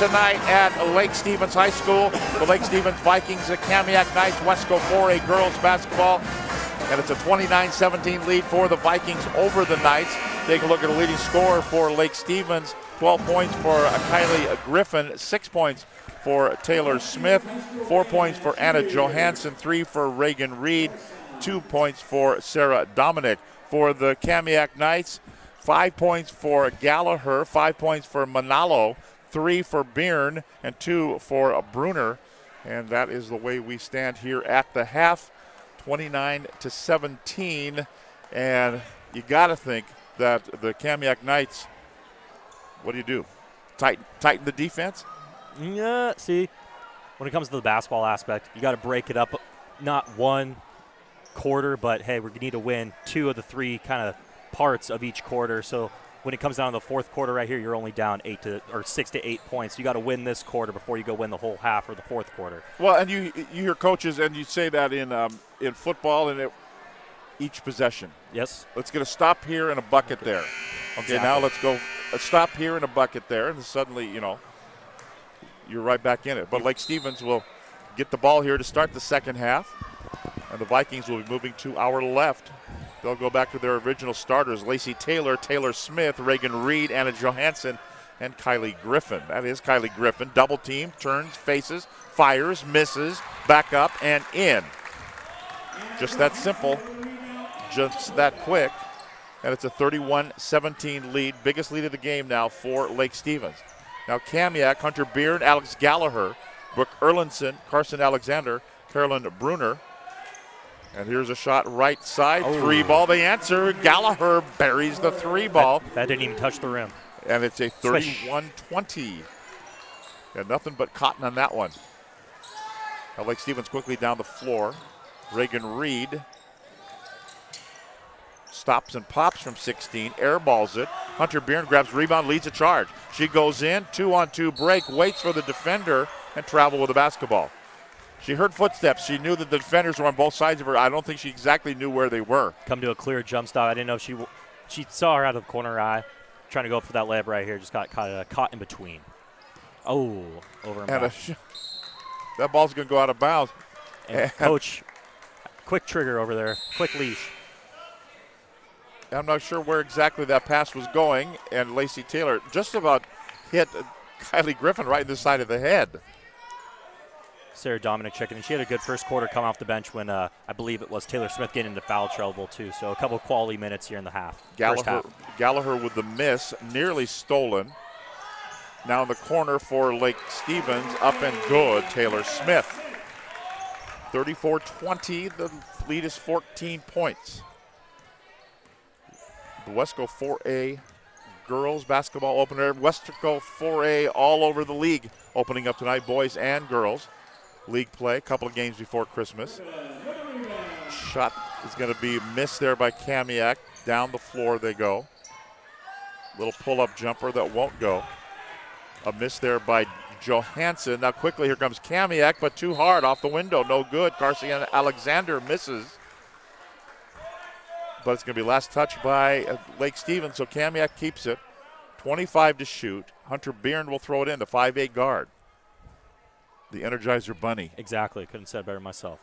S1: tonight at Lake Stevens High School. The Lake Stevens Vikings, the Kamiak Knights, Wesco 4A girls basketball. And it's a 29-17 lead for the Vikings over the Knights. Take a look at the leading scorer for Lake Stevens. 12 points for Kylie Griffin, 6 points for Taylor Smith, 4 points for Anna Johansson, 3 for Reagan Reed, 2 points for Sarah Dominic. For the Kamiak Knights, 5 points for Gallagher, 5 points for Manalo, 3 for Byrne, and 2 for Bruner. And that is the way we stand here at the half, 29-17. And you got to think that the Kamiak Knights, what do? Tighten the defense?
S2: Yeah, see, when it comes to the basketball aspect, you got to break it up, not one quarter, but hey, we need to win 2 of the 3 kind of parts of each quarter. So when it comes down to the fourth quarter right here, you're only down 6 to 8 points. You got to win this quarter before you go win the whole half or the fourth quarter.
S1: Well, and you hear coaches, and you say that in football, and each possession.
S2: Yes.
S1: Let's get a stop here and a bucket there. Okay,
S2: Exactly.
S1: now let's go a stop here and a bucket there, and suddenly, you're right back in it. But Lake Stevens will get the ball here to start the second half, and the Vikings will be moving to our left. They'll go back to their original starters, Lacey Taylor, Taylor Smith, Reagan Reed, Anna Johansson, and Kylie Griffin. That is Kylie Griffin. Double team, turns, faces, fires, misses, back up, and in. Just that simple, just that quick. And it's a 31-17 lead, biggest lead of the game now for Lake Stevens. Now Kamiak, Hunter Beard, Alex Gallagher, Brooke Erlinson, Carson Alexander, Carolyn Bruner. And here's a shot right side, 3-ball. The answer, Gallagher buries the 3-ball.
S2: That didn't even touch the rim.
S1: And it's a 31-20. Yeah, nothing but cotton on that one. Now Lake Stevens quickly down the floor. Reagan Reed stops and pops from 16, airballs it. Hunter Byrne grabs rebound, leads a charge. She goes in, 2-on-2 break, waits for the defender, and travel with the basketball. She heard footsteps. She knew that the defenders were on both sides of her. I don't think she exactly knew where they were.
S2: Come to a clear jump stop. I didn't know if she saw her out of the corner eye, trying to go up for that layup right here. Just got caught in between. Oh, over and back.
S1: That ball's going to go out of bounds.
S2: And coach, quick trigger over there, quick leash.
S1: I'm not sure where exactly that pass was going, and Lacey Taylor just about hit Kylie Griffin right in the side of the head.
S2: Sarah Dominic checking in. She had a good first quarter come off the bench when I believe it was Taylor Smith getting into foul trouble too. So a couple of quality minutes here in the half.
S1: Gallagher with the miss, nearly stolen. Now in the corner for Lake Stevens, up and good, Taylor Smith. 34-20, the lead is 14 points. The Wesco 4A girls basketball opener. Wesco 4A all over the league opening up tonight, boys and girls. League play, a couple of games before Christmas. Shot is going to be missed there by Kamiak. Down the floor they go. Little pull-up jumper that won't go. A miss there by Johansson. Now quickly here comes Kamiak, but too hard off the window. No good. Garcia Alexander misses. But it's going to be last touch by Lake Stevens, so Kamiak keeps it. 25 to shoot. Hunter Byrne will throw it in, the 5'8" guard. The Energizer Bunny.
S2: Exactly. Couldn't have said it better myself.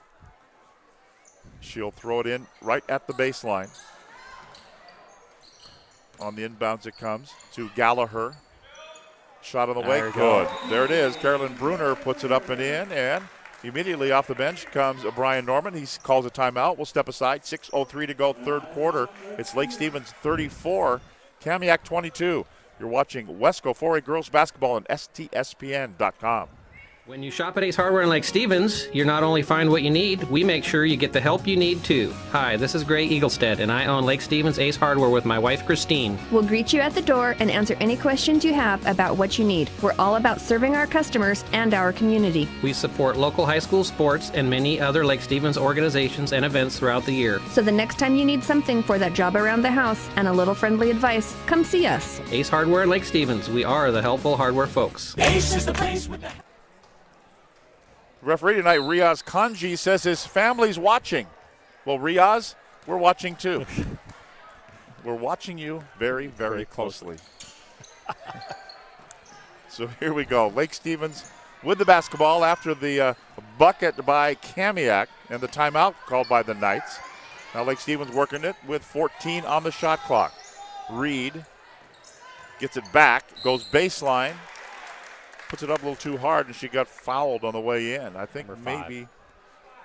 S1: She'll throw it in right at the baseline. On the inbounds it comes to Gallagher. Shot on the way, good. There it is. Carolyn Bruner puts it up and in, and immediately off the bench comes Brian Norman. He calls a timeout. We'll step aside. 6:03 to go, third quarter. It's Lake Stevens 34, Kamiak 22. You're watching Wesco 4A girls basketball on STSPN.com.
S3: When you shop at Ace Hardware in Lake Stevens, you not only find what you need, we make sure you get the help you need too. Hi, this is Gray Eaglestead, and I own Lake Stevens Ace Hardware with my wife Christine.
S4: We'll greet you at the door and answer any questions you have about what you need. We're all about serving our customers and our community.
S3: We support local high school sports and many other Lake Stevens organizations and events throughout the year.
S4: So the next time you need something for that job around the house and a little friendly advice, come see us.
S3: Ace Hardware in Lake Stevens. We are the helpful hardware folks.
S5: Ace is the place with the...
S1: Referee tonight, Riaz Kanji, says his family's watching. Well, Riaz, we're watching too. We're watching you very, very closely. So here we go. Lake Stevens with the basketball after the bucket by Kamiak and the timeout called by the Knights. Now Lake Stevens working it with 14 on the shot clock. Reed gets it back, goes baseline. Puts it up a little too hard, and she got fouled on the way in. I think maybe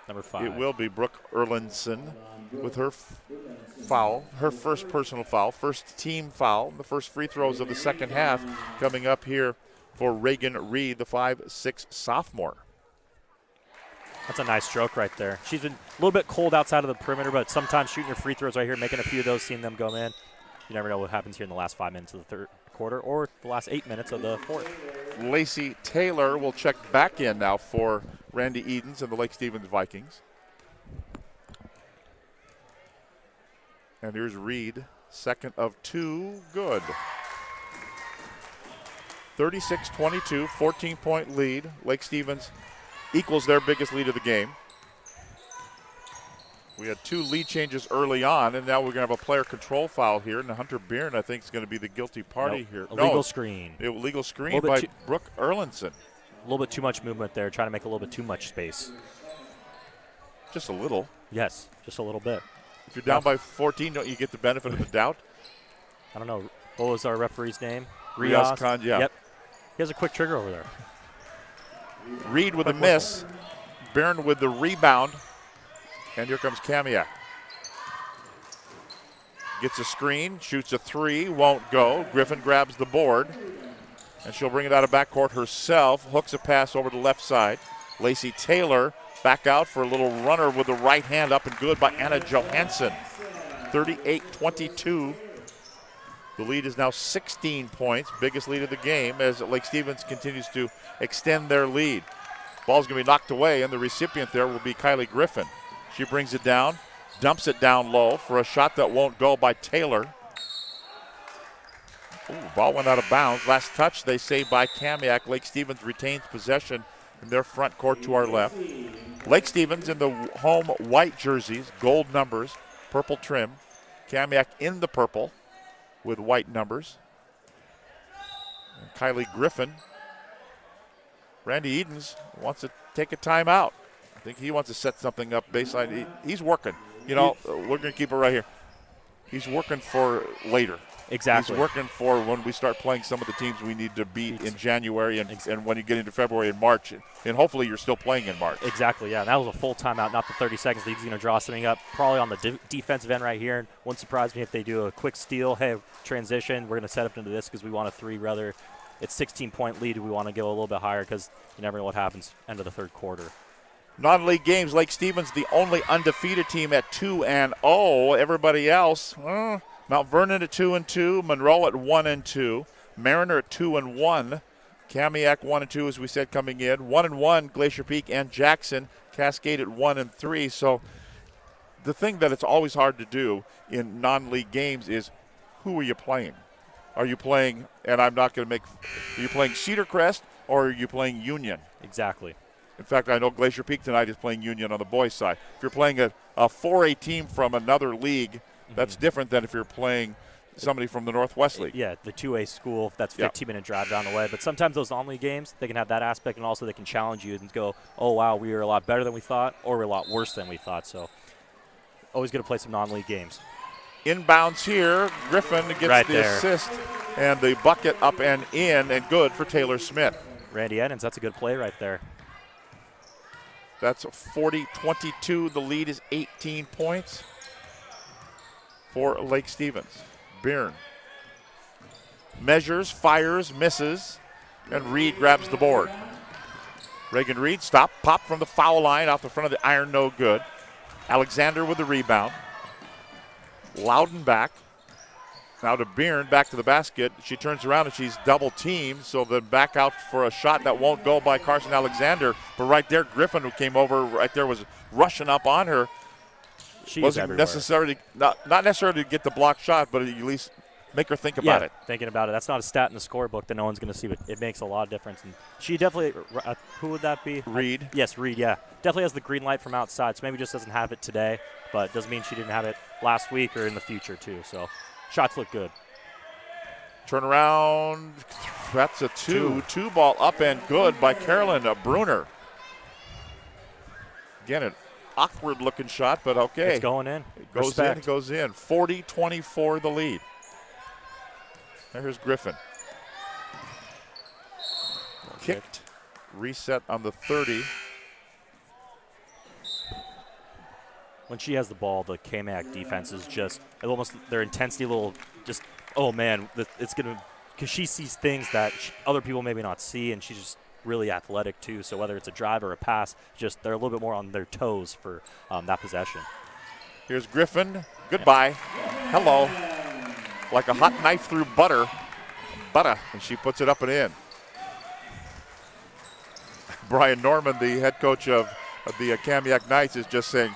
S2: Number 5.
S1: It will be Brooke Erlinson with her foul, her first personal foul, first team foul, the first free throws of the second half coming up here for Reagan Reed, the 5'6" sophomore.
S2: That's a nice stroke right there. She's been a little bit cold outside of the perimeter, but sometimes shooting your free throws right here, making a few of those, seeing them go in. You never know what happens here in the last 5 minutes of the third quarter or the last 8 minutes of the fourth.
S1: Lacey Taylor will check back in now for Randy Edens and the Lake Stevens Vikings. And here's Reed, second of 2, good. 36-22, 14-point lead. Lake Stevens equals their biggest lead of the game. We had 2 lead changes early on, and now we're going to have a player control foul here. And Hunter Byrne, I think, is going to be the guilty party here.
S2: Illegal screen.
S1: Illegal screen by Brooke Erlinson.
S2: A little bit too much movement there, trying to make a little bit too much space.
S1: Just a little.
S2: Yes, just a little bit.
S1: If you're down by 14, don't you get the benefit of the doubt?
S2: I don't know. What was our referee's name?
S1: Riaz Khan, yeah.
S2: Yep. He has a quick trigger over there.
S1: Reed with a miss. Byrne with the rebound. And here comes Kamiak. Gets a screen, shoots a 3, won't go. Griffin grabs the board, and she'll bring it out of backcourt herself. Hooks a pass over to the left side. Lacey Taylor back out for a little runner with the right hand up and good by Anna Johansson. 38-22. The lead is now 16 points, biggest lead of the game as Lake Stevens continues to extend their lead. Ball's going to be knocked away, and the recipient there will be Kylie Griffin. She brings it down, dumps it down low for a shot that won't go by Taylor. Ooh, ball went out of bounds. Last touch, they say, by Kamiak. Lake Stevens retains possession in their front court to our left. Lake Stevens in the home white jerseys, gold numbers, purple trim. Kamiak in the purple with white numbers. And Kylie Griffin. Randy Edens wants to take a timeout. I think he wants to set something up baseline. He's working. You know, we're going to keep it right here. He's working for later.
S2: Exactly.
S1: He's working for when we start playing some of the teams we need to beat in January and when you get into February and March. And hopefully you're still playing in March.
S2: Exactly, yeah. That was a full timeout, not the 30 seconds. He's going to draw something up probably on the defensive end right here. Wouldn't surprise me if they do a quick steal. Hey, transition. We're going to set up into this because we want a 3 rather. it's 16-point lead. We want to go a little bit higher because you never know what happens end of the third quarter.
S1: Non-league games, Lake Stevens, the only undefeated team at 2-0. Everybody else, Mount Vernon at 2-2, Monroe at 1-2, Mariner at 2-1, Kamiak 1-2, as we said, coming in, 1-1, Glacier Peak and Jackson, Cascade at 1-3. So the thing that it's always hard to do in non-league games is who are you playing? Are you playing, and I'm not going to are you playing Cedar Crest or are you playing Union?
S2: Exactly.
S1: In fact, I know Glacier Peak tonight is playing Union on the boys' side. If you're playing a 4A team from another league, that's different than if you're playing somebody from the Northwest League.
S2: Yeah, the 2A school, that's a 15-minute drive down the way. But sometimes those non-league games, they can have that aspect, and also they can challenge you and go, oh, wow, we were a lot better than we thought, or we're a lot worse than we thought. So always going to play some non-league games.
S1: Inbounds here, Griffin gets the assist, and the bucket up and in, and good for Taylor Smith.
S2: Randy Edens, that's a good play right there.
S1: That's 40-22. The lead is 18 points for Lake Stevens. Byrne measures, fires, misses, and Reed grabs the board. Reagan Reed, pop from the foul line off the front of the iron, no good. Alexander with the rebound. Loudon back. Now to Byrne, back to the basket. She turns around and she's double teamed, so then back out for a shot that won't go by Carson Alexander. But right there, Griffin, who came over right there, was rushing up on her. Wasn't necessarily not necessarily to get the block shot, but at least make her think about it.
S2: Thinking about it. That's not a stat in the scorebook that no one's going to see, but it makes a lot of difference. And she definitely, who would that be?
S1: Reed.
S2: Yes, Reed, yeah. Definitely has the green light from outside, so maybe just doesn't have it today, but doesn't mean she didn't have it last week or in the future too. So shots look good.
S1: Turn around. That's a two ball up and good by Carolyn Bruner. Again, an awkward looking shot, but okay.
S2: It's going in.
S1: It goes in, it goes in. 40-24 the lead. Here's Griffin. Kicked. Reset on the 30.
S2: When she has the ball, the Kamiak defense is just almost their intensity just, oh man, it's going to, because she sees things that other people maybe not see, and she's just really athletic too. So whether it's a drive or a pass, just they're a little bit more on their toes for that possession.
S1: Here's Griffin. Goodbye. Hello. Like a hot knife through butter. And she puts it up and in. Brian Norman, the head coach of the Kamiak Knights, is just saying,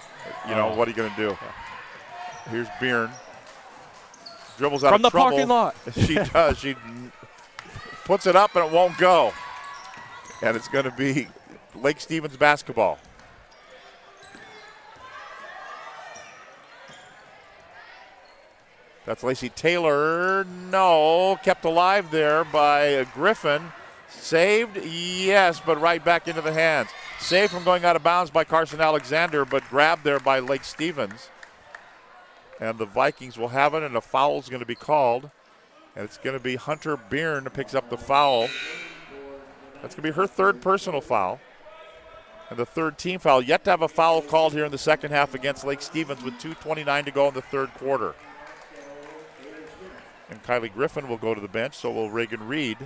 S1: what are you going to do? Here's Byrne. Dribbles out
S2: from
S1: of trouble.
S2: From the parking lot.
S1: She does. She puts it up and it won't go. And it's going to be Lake Stevens basketball. That's Lacey Taylor. No, kept alive there by Griffin. Saved, yes, but right back into the hands. Saved from going out of bounds by Carson Alexander, but grabbed there by Lake Stevens. And the Vikings will have it, and a foul is going to be called. And it's going to be Hunter Byrne who picks up the foul. That's going to be her third personal foul. And the third team foul. Yet to have a foul called here in the second half against Lake Stevens with 2:29 to go in the third quarter. And Kylie Griffin will go to the bench, so will Reagan Reed.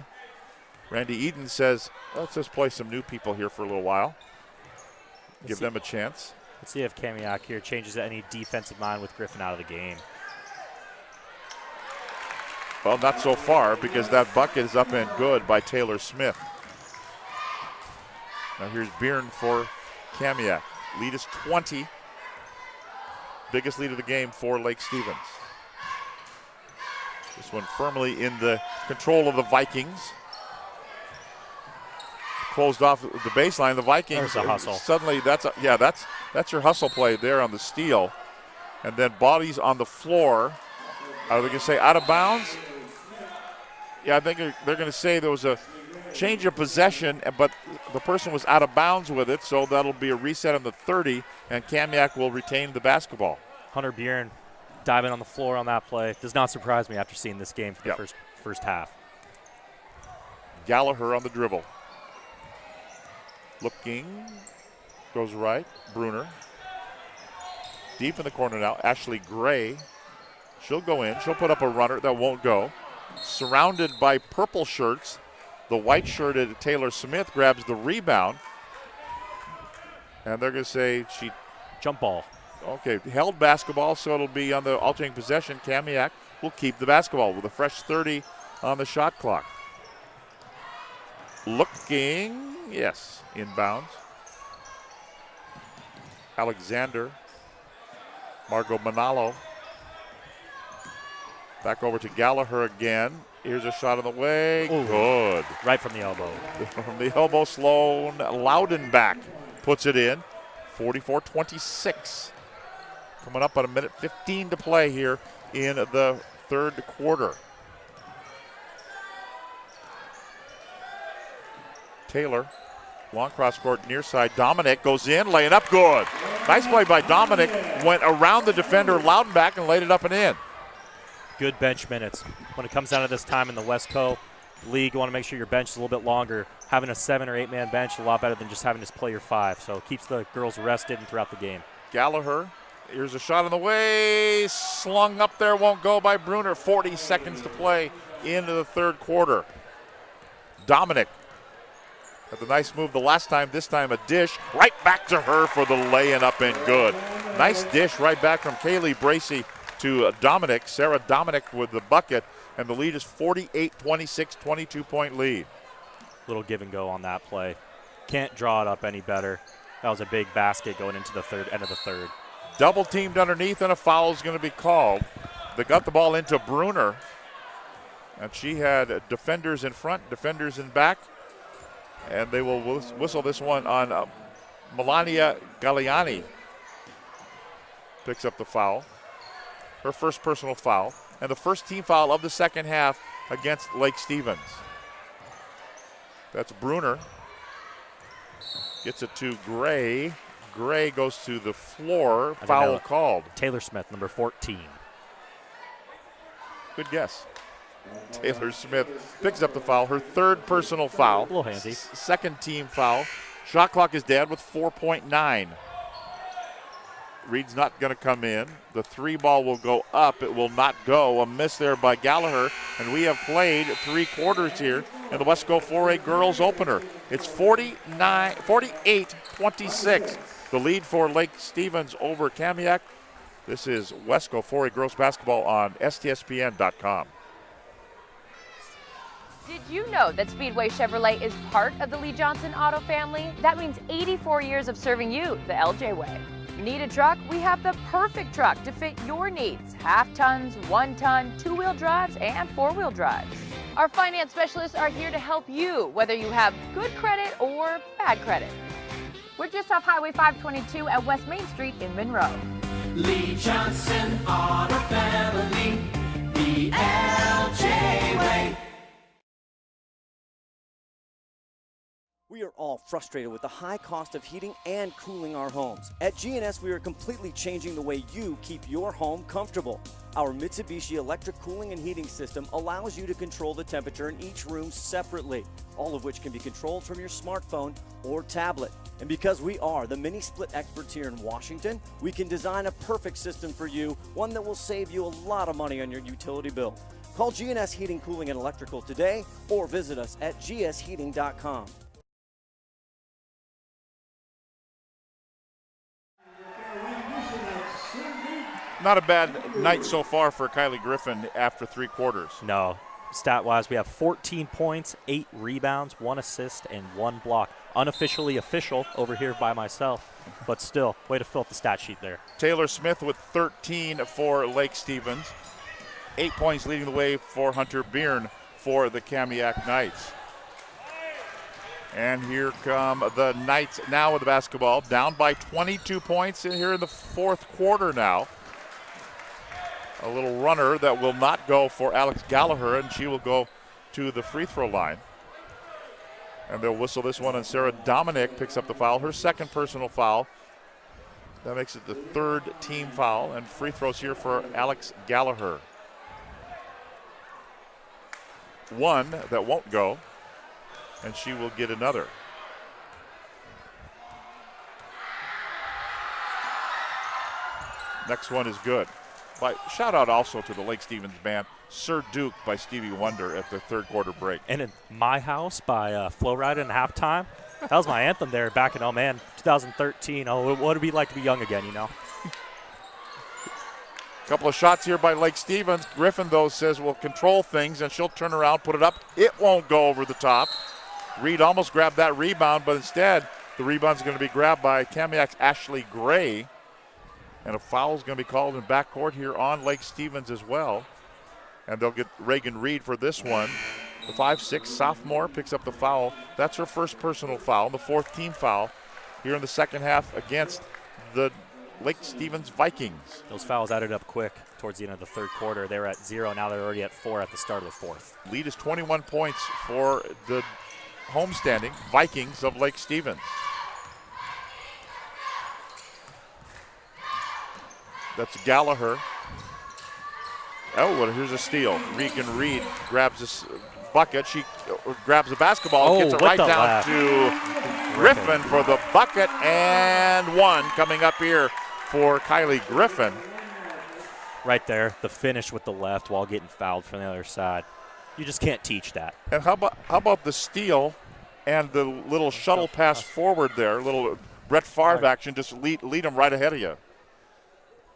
S1: Randy Eden says, let's just play some new people here for a little while. Give them a chance.
S2: Let's see if Kamiak here changes any defensive mind with Griffin out of the game.
S1: Well, not so far, because that bucket is up and good by Taylor Smith. Now here's Byrne for Kamiak. Lead is 20. Biggest lead of the game for Lake Stevens. This one firmly in the control of the Vikings. Closed off the baseline. The Vikings.
S2: There's a hustle.
S1: Suddenly, that's your hustle play there on the steal, and then bodies on the floor. Are they going to say out of bounds? Yeah, I think they're going to say there was a change of possession, but the person was out of bounds with it, so that'll be a reset on the 30, and Kamiak will retain the basketball.
S2: Hunter Byrne diving on the floor on that play does not surprise me after seeing this game for the first half.
S1: Gallagher on the dribble. Looking, goes right, Bruner. Deep in the corner now, Ashley Gray. She'll go in, she'll put up a runner that won't go. Surrounded by purple shirts The white-shirted Taylor Smith grabs the rebound. And they're going to say she...
S2: Jump ball.
S1: Okay, held basketball, so it'll be on the alternating possession. Kamiak will keep the basketball with a fresh 30 on the shot clock. Looking, yes, inbounds. Alexander. Margot Manalo. Back over to Gallagher again. Here's a shot on the way.
S2: Ooh.
S1: Good.
S2: Right from the elbow.
S1: From the elbow, Sloan Loudenback puts it in. 44-26. Coming up on a minute 15 to play here in the third quarter. Taylor, long cross court, near side. Dominic goes in, laying up good. Nice play by Dominic. Went around the defender, Loudenback, and laid it up and in.
S2: Good bench minutes. When it comes down to this time in the Westco League, you want to make sure your bench is a little bit longer. Having a 7 or 8 man bench is a lot better than just having to play your 5. So it keeps the girls rested and throughout the game.
S1: Gallagher, here's a shot on the way. Slung up there, won't go by Bruner. 40 seconds to play into the third quarter. Dominic had the nice move the last time, this time a dish. Right back to her for the laying up and good. Nice dish right back from Kaylee Bracey to Dominic. Sarah Dominic with the bucket, and the lead is 48-26, 22-point lead.
S2: Little give and go on that play. Can't draw it up any better. That was a big basket going into the end of the third.
S1: Double teamed underneath, and a foul is going to be called. They got the ball into Bruner, and she had defenders in front, defenders in back, and they will whistle this one on Melania Galliani. Picks up the foul. Her first personal foul, and the first team foul of the second half against Lake Stevens. That's Bruner. Gets it to Gray. Gray goes to the floor. Foul called.
S2: Taylor Smith, number 14.
S1: Good guess. Taylor Smith picks up the foul. Her third personal foul.
S2: A little handy.
S1: Second team foul. Shot clock is dead with 4.9. Reed's not going to come in. The 3 ball will go up. It will not go. A miss there by Gallagher. And we have played 3 quarters here in the Wesco 4A girls opener. It's 48-26. The lead for Lake Stevens over Kamiak. This is Wesco 4A girls basketball on STSPN.com.
S6: Did you know that Speedway Chevrolet is part of the Lee Johnson Auto family? That means 84 years of serving you the LJ way. Need a truck? We have the perfect truck to fit your needs. Half tons, 1 ton, 2-wheel drives, and 4-wheel drives. Our finance specialists are here to help you, whether you have good credit or bad credit. We're just off Highway 522 at West Main Street in Monroe.
S5: Lee Johnson Auto Family, the LJ way.
S7: We are all frustrated with the high cost of heating and cooling our homes. At GNS, we are completely changing the way you keep your home comfortable. Our Mitsubishi electric cooling and heating system allows you to control the temperature in each room separately, all of which can be controlled from your smartphone or tablet. And because we are the mini split experts here in Washington, we can design a perfect system for you, one that will save you a lot of money on your utility bill. Call GNS Heating, Cooling, and Electrical today or visit us at gsheating.com.
S1: Not a bad night so far for Kylie Griffin after 3 quarters.
S2: No. Stat-wise, we have 14 points, 8 rebounds, 1 assist, and 1 block. Unofficially official over here by myself, but still, way to fill up the stat sheet there.
S1: Taylor Smith with 13 for Lake Stevens. 8 points leading the way for Hunter Byrne for the Kamiak Knights. And here come the Knights now with the basketball, down by 22 points here in the fourth quarter now. A little runner that will not go for Alex Gallagher, and she will go to the free throw line. And they'll whistle this one, and Sarah Dominic picks up the foul, her second personal foul. That makes it the 3rd team foul, and free throws here for Alex Gallagher. 1 that won't go, and she will get another. Next one is good. But shout out also to the Lake Stevens band. Sir Duke by Stevie Wonder at the third quarter break.
S2: And in My House by Flo Rida in halftime. That was my anthem there back in, 2013. Oh, what would it be like to be young again, you know?
S1: Couple of shots here by Lake Stevens. Griffin, though, says we'll control things, and she'll turn around, put it up. It won't go over the top. Reed almost grabbed that rebound, but instead the rebound's going to be grabbed by Kamiak's Ashley Gray. And a foul is going to be called in backcourt here on Lake Stevens as well. And they'll get Reagan Reed for this one. The 5'6" sophomore picks up the foul. That's her first personal foul, the fourth team foul here in the second half against the Lake Stevens Vikings.
S2: Those fouls added up quick towards the end of the third quarter. They were at 0. Now they're already at 4 at the start of the fourth.
S1: Lead is 21 points for the homestanding Vikings of Lake Stevens. That's Gallagher. Oh, well, here's a steal. Regan Reed grabs this bucket. She grabs the basketball, gets it right down to Griffin for the bucket, and one coming up here for Kylie Griffin.
S2: Right there, the finish with the left while getting fouled from the other side. You just can't teach that.
S1: And how about the steal and the little shuttle pass forward there, little Brett Favre action, just lead them right ahead of you.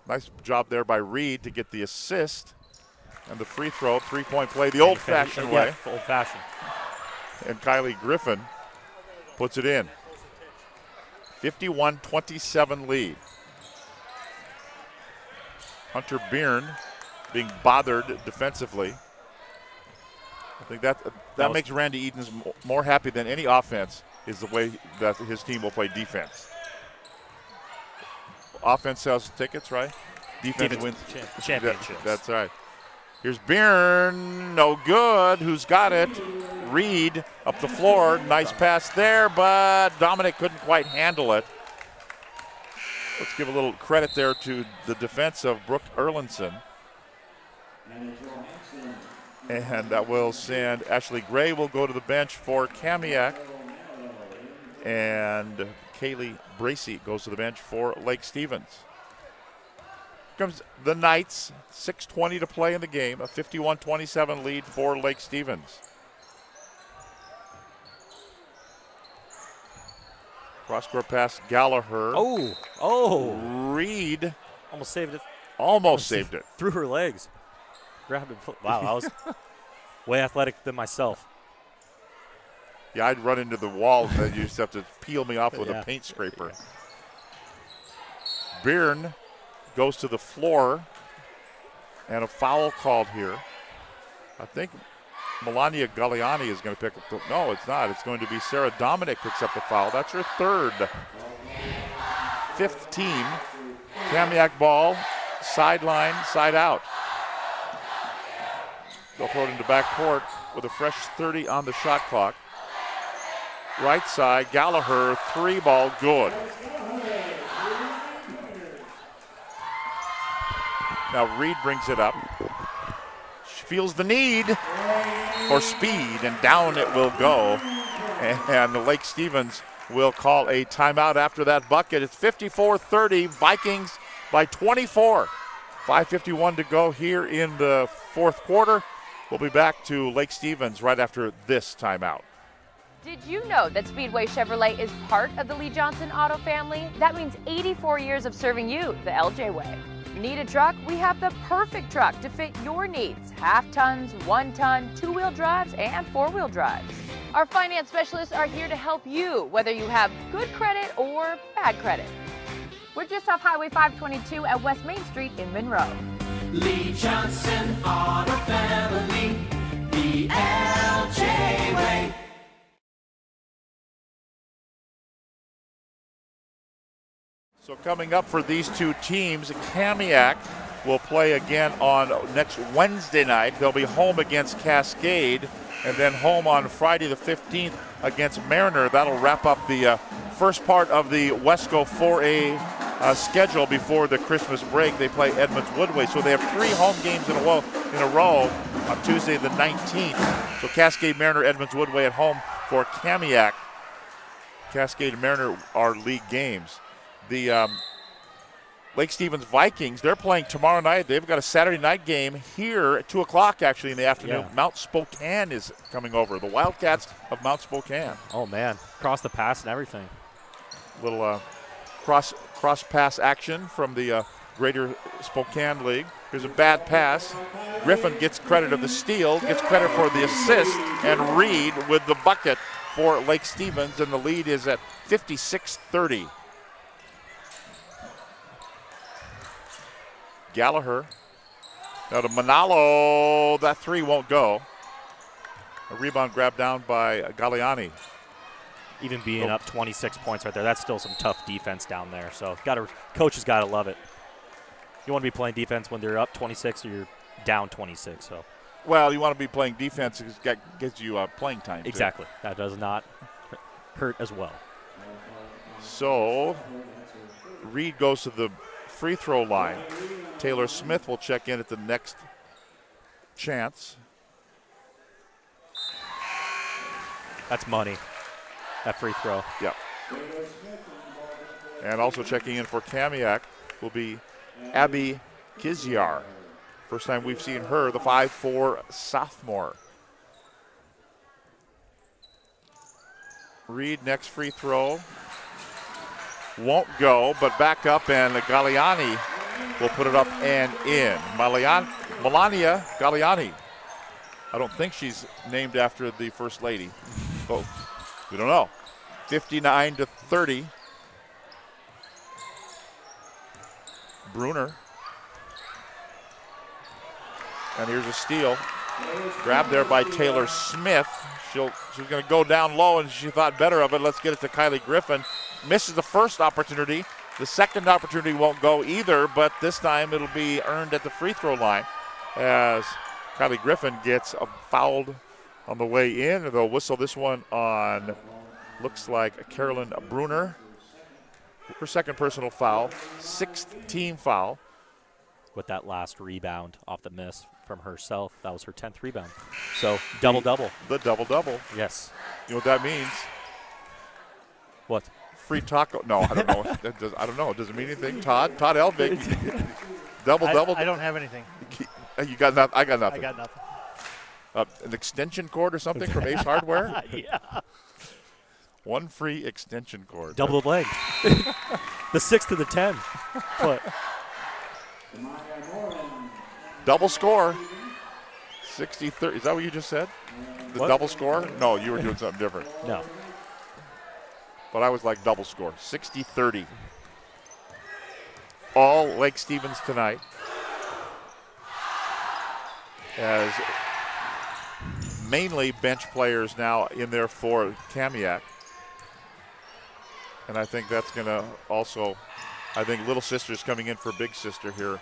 S1: Nice job there by Reed to get the assist. And the free throw, three-point play, the old-fashioned way.
S2: Yeah, old-fashioned.
S1: And Kylie Griffin puts it in. 51-27 lead. Hunter Byrne being bothered defensively. I think that makes Randy Edens more happy than any offense, is the way that his team will play defense. Offense sells tickets, right? Defense wins
S2: championships.
S1: That's right. Here's Byrne, no good. Who's got it? Reed up the floor. Nice pass there, but Dominic couldn't quite handle it. Let's give a little credit there to the defense of Brooke Erlinson. And that will send Ashley Gray will go to the bench for Kamiak. And Kaylee Bracey goes to the bench for Lake Stevens. Comes the Knights, 6:20 to play in the game, a 51-27 lead for Lake Stevens. Cross-court pass, Gallagher.
S2: Oh.
S1: Reed.
S2: Almost saved it.
S1: Almost saved it.
S2: Through her legs. Grabbed it. Wow, I was way athletic than myself.
S1: Yeah, I'd run into the wall and then you just have to peel me off with a paint scraper. Byrne goes to the floor, and a foul called here. I think Melania Galliani is going to pick up the, no, it's not. It's going to be Sarah Dominic picks up the foul. That's her third. Fifth team. Kamiak ball, sideline, side out. They'll throw it into backcourt with a fresh 30 on the shot clock. Right side, Gallagher, three ball, good. Now Reed brings it up. She feels the need for speed, and down it will go. And the Lake Stevens will call a timeout after that bucket. It's 54-30, Vikings by 24. 5:51 to go here in the fourth quarter. We'll be back to Lake Stevens right after this timeout.
S6: Did you know that Speedway Chevrolet is part of the Lee Johnson Auto family? That means 84 years of serving you the LJ way. Need a truck? We have the perfect truck to fit your needs. Half tons, 1 ton, 2-wheel drives, and 4-wheel drives. Our finance specialists are here to help you, whether you have good credit or bad credit. We're just off Highway 522 at West Main Street in Monroe.
S5: Lee Johnson Auto Family, the LJ way.
S1: So coming up for these two teams, Kamiak will play again on next Wednesday night. They'll be home against Cascade and then home on Friday the 15th against Mariner. That'll wrap up the first part of the Wesco 4A schedule before the Christmas break. They play Edmonds Woodway, so they have 3 home games in a row on Tuesday the 19th. So Cascade, Mariner, Edmonds Woodway at home for Kamiak. Cascade and Mariner are league games. The Lake Stevens Vikings, they're playing tomorrow night. They've got a Saturday night game here at 2 o'clock, actually, in the afternoon.
S2: Yeah.
S1: Mount Spokane is coming over. The Wildcats of Mount Spokane.
S2: Oh, man. Cross the pass and everything.
S1: Little cross pass action from the Greater Spokane League. Here's a bad pass. Griffin gets credit of the steal, gets credit for the assist, and Reed with the bucket for Lake Stevens, and the lead is at 56-30. Gallagher. Now to Manalo. That three won't go. A rebound grabbed down by Galliani.
S2: Even being up 26 points right there, that's still some tough defense down there. So coach has got to love it. You want to be playing defense when they're up 26 or you're down 26. So.
S1: Well, you want to be playing defense because that gives you playing time.
S2: Exactly. Too. That does not hurt as well.
S1: So Reed goes to the free throw line. Taylor Smith will check in at the next chance.
S2: That's money, that free throw.
S1: Yep. And also checking in for Kamiak will be Abby Kizyar. First time we've seen her, the 5'4" sophomore. Reed, next free throw. Won't go, but back up, and Galliani will put it up and in. Melania Galliani. I don't think she's named after the First Lady. Oh, we don't know. 59-30. Bruner. And here's a steal. Grabbed there by Taylor Smith. She's going to go down low, and she thought better of it. Let's get it to Kylie Griffin. Misses the first opportunity. The second opportunity won't go either, but this time it'll be earned at the free throw line as Kylie Griffin gets fouled on the way in. They'll whistle this one on, looks like Carolyn Bruner. Her second personal foul, 6th team foul.
S2: With that last rebound off the miss from herself, that was her 10th rebound. So double-double.
S1: The double-double.
S2: Yes.
S1: You know what that means?
S2: What?
S1: Free taco. No, I don't know. I don't know. Does it mean anything? Todd Elvig. Double-double.
S8: I don't have anything.
S1: You got nothing? I got nothing.
S8: I got nothing.
S1: An extension cord or something from Ace Hardware?
S2: Yeah.
S1: One free extension cord.
S2: Double the leg. The 6 to the 10 foot.
S1: Double score. 60-30. Is that what you just said? The
S2: what?
S1: Double score? No, you were doing something different.
S2: No.
S1: But I was like double score. 60-30. All Lake Stevens tonight. As mainly bench players now in there for Kamiak. And I think that's going to also, I think little sister's coming in for big sister here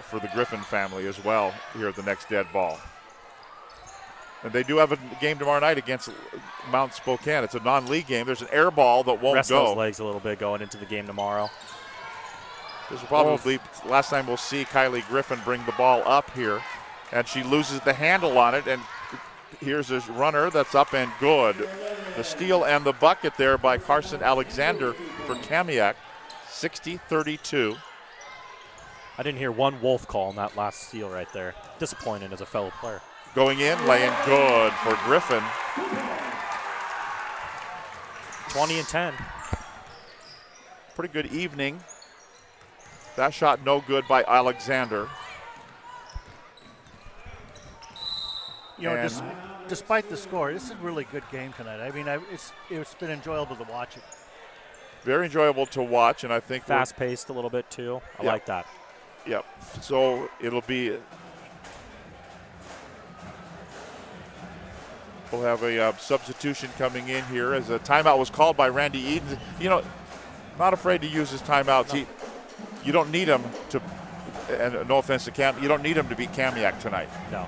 S1: for the Griffin family as well here at the next dead ball. And they do have a game tomorrow night against Mount Spokane. It's a non-league game. There's an air ball that won't
S2: Rest
S1: go.
S2: those legs a little bit going into the game tomorrow.
S1: This will probably be last time we'll see Kylie Griffin bring the ball up here. And she loses the handle on it. And here's a runner that's up and good. The steal and the bucket there by Carson Alexander for Kamiak. 60-32.
S2: I didn't hear one Wolf call in that last steal right there. Disappointed as a fellow player.
S1: Going in, laying good for Griffin.
S2: 20 and 10.
S1: Pretty good evening. That shot no good by Alexander.
S8: You know, despite the score, this is a really good game tonight. I mean, it's been enjoyable to watch it.
S1: Very enjoyable to watch, and I think
S2: fast-paced a little bit too. I like that.
S1: Yep. So it'll be. We'll have a substitution coming in here as a timeout was called by Randy Eden. You know, not afraid to use his timeouts. No. You don't need him to, and no offense to Cam, you don't need him to beat Kamiak tonight.
S2: No.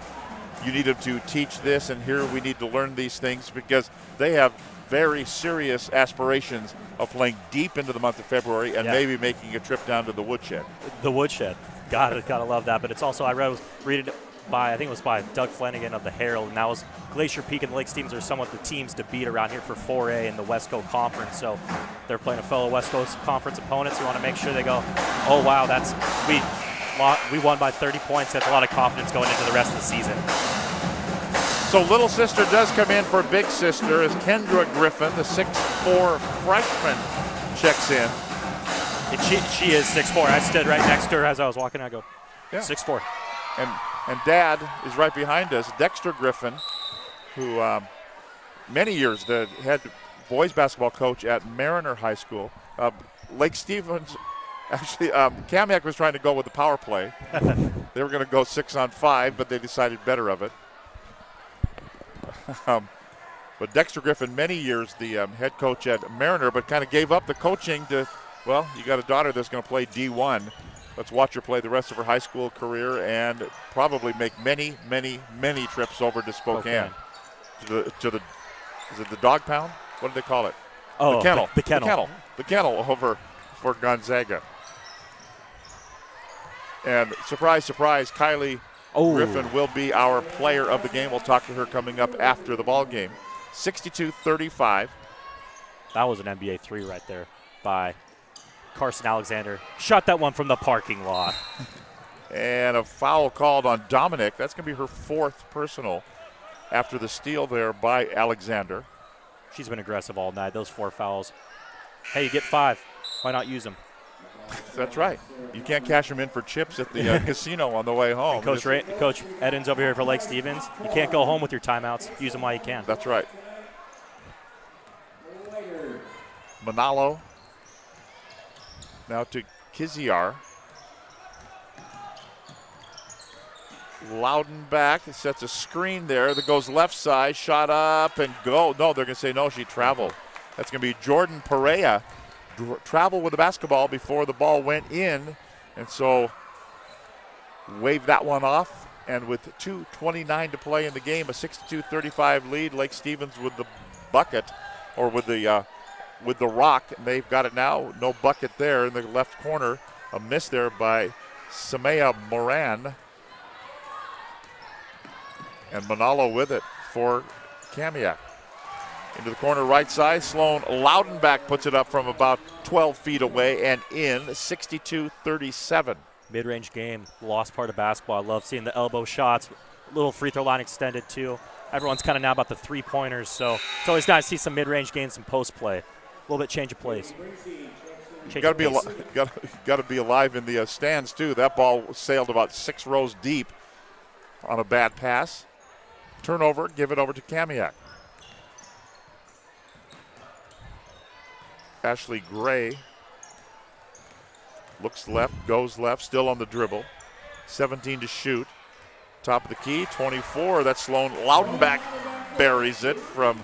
S1: You need him to teach this, and here we need to learn these things because they have very serious aspirations of playing deep into the month of February and maybe making a trip down to the woodshed.
S2: The woodshed. Gotta love that. But it's also, I was reading by, I think it was by Doug Flanagan of the Herald, and that was Glacier Peak and Lake Stevens are somewhat the teams to beat around here for 4A in the Westco Conference. So they're playing a fellow West Coast Conference opponent, so you want to make sure they go, oh, wow, we won by 30 points. That's a lot of confidence going into the rest of the season.
S1: So little sister does come in for big sister as Kendra Griffin, the 6'4" freshman, checks in.
S2: And she is 6'4". I stood right next to her as I was walking. I go,
S1: yeah.
S2: 6'4".
S1: And Dad is right behind us, Dexter Griffin, who many years the head boys basketball coach at Mariner High School. Lake Stevens, actually, Kamiak was trying to go with the power play. They were going to go 6-on-5, but they decided better of it. But Dexter Griffin, many years the head coach at Mariner, but kind of gave up the coaching to, well, you got a daughter that's going to play D1. Let's watch her play the rest of her high school career and probably make many, many, many trips over to Spokane. To the is it the dog pound? What do they call it?
S2: Oh,
S1: the kennel.
S2: The kennel.
S1: The kennel over for Gonzaga. And surprise, surprise, Kylie Griffin will be our player of the game. We'll talk to her coming up after the ball game. 62-35.
S2: That was an NBA 3 right there by Carson Alexander. Shot that one from the parking lot.
S1: And a foul called on Dominic. That's going to be her 4th personal after the steal there by Alexander.
S2: She's been aggressive all night. Those 4 fouls. Hey, you get 5. Why not use them?
S1: That's right. You can't cash them in for chips at the casino on the way home.
S2: Coach Edens over here for Lake Stevens. You can't go home with your timeouts. Use them while you can.
S1: That's right. Manalo. Now to Kiziar. Loudon back, sets a screen there that goes left side, shot up and go. No, they're going to say no, she traveled. That's going to be Jordan Perea. Travel with the basketball before the ball went in, and so wave that one off. And with 2:29 to play in the game, a 62-35 lead. Lake Stevens with the bucket, or with the rock, and they've got it now. No bucket there in the left corner. A miss there by Samaya Moran. And Manalo with it for Kamiak. Into the corner right side, Sloan Loudenback puts it up from about 12 feet away and in, 62-37.
S2: Mid-range game, lost part of basketball. I love seeing the elbow shots, little free throw line extended too. Everyone's kind of now about the 3-pointers, so it's always nice to see some mid-range games, some post play. A little bit change of plays.
S1: Got to be alive in the stands too. That ball sailed about 6 rows deep on a bad pass. Turnover, give it over to Kamiak. Ashley Gray looks left, goes left, still on the dribble. 17 to shoot. Top of the key, 24. That's Sloan Loudenback buries it from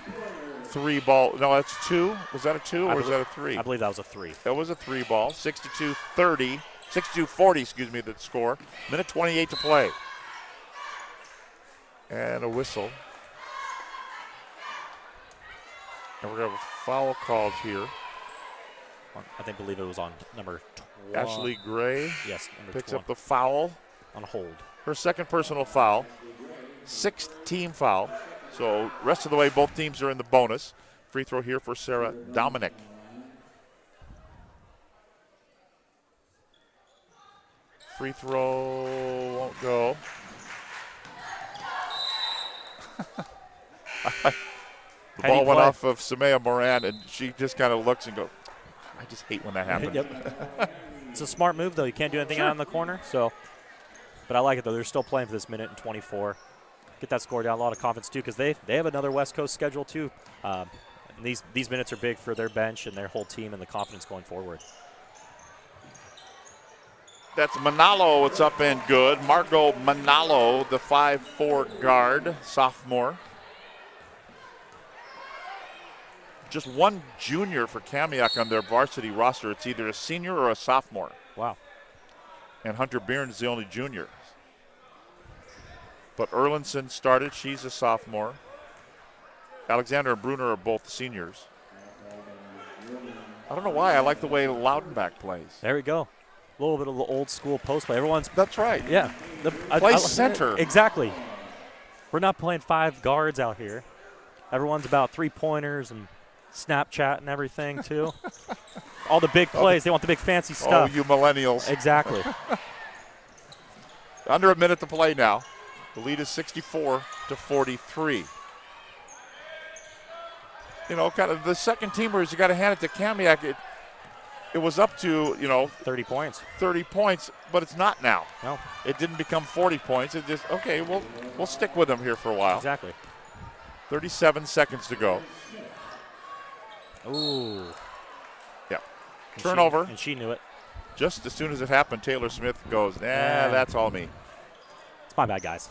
S1: 3 ball. No, that's 2. Was that a 2 or was that a 3?
S2: I believe that was a 3.
S1: That was a 3 ball. 62-30, 62-40, excuse me, the score. Minute 28 to play. And a whistle. And we're going to have a foul called here.
S2: I believe it was on number 12.
S1: Ashley Gray picks
S2: 12.
S1: up the foul.
S2: On hold.
S1: Her 2nd personal foul. 6th team foul. So rest of the way, both teams are in the bonus. Free throw here for Sarah Dominic. Free throw won't go. The ball went off of Samaya Moran, and she just kind of looks and goes, I just hate when that happens.
S2: Yep. It's a smart move, though. You can't do anything out in the corner. But I like it, though. They're still playing for this minute and 24. Get that score down. A lot of confidence, too, because they have another West Coast schedule, too. And these minutes are big for their bench and their whole team and the confidence going forward.
S1: That's Manalo. It's up and good. Margot Manalo, the 5'4" guard, sophomore. Just one junior for Kamiak on their varsity roster. It's either a senior or a sophomore.
S2: Wow.
S1: And Hunter Byrne is the only junior. But Erlinson started. She's a sophomore. Alexander and Bruner are both seniors. I don't know why. I like the way Loudenback plays.
S2: There we go. A little bit of the old school post play. Everyone's
S1: That's right.
S2: yeah.
S1: Play center.
S2: Exactly. We're not playing 5 guards out here. Everyone's about 3-pointers and Snapchat and everything too. All the big plays. They want the big fancy stuff.
S1: Oh, you millennials.
S2: Exactly.
S1: Under a minute to play now. The lead is 64-43. You know, kind of the second teamers, you got to hand it to Kamiak. It was up to,
S2: 30 points.
S1: 30 points, but it's not now.
S2: No.
S1: It didn't become 40 points. It just, okay, we'll stick with them here for a while.
S2: Exactly.
S1: 37 seconds to go.
S2: Ooh.
S1: Yeah. Turnover.
S2: And she knew it.
S1: Just as soon as it happened, Taylor Smith goes, that's all me.
S2: It's my bad, guys.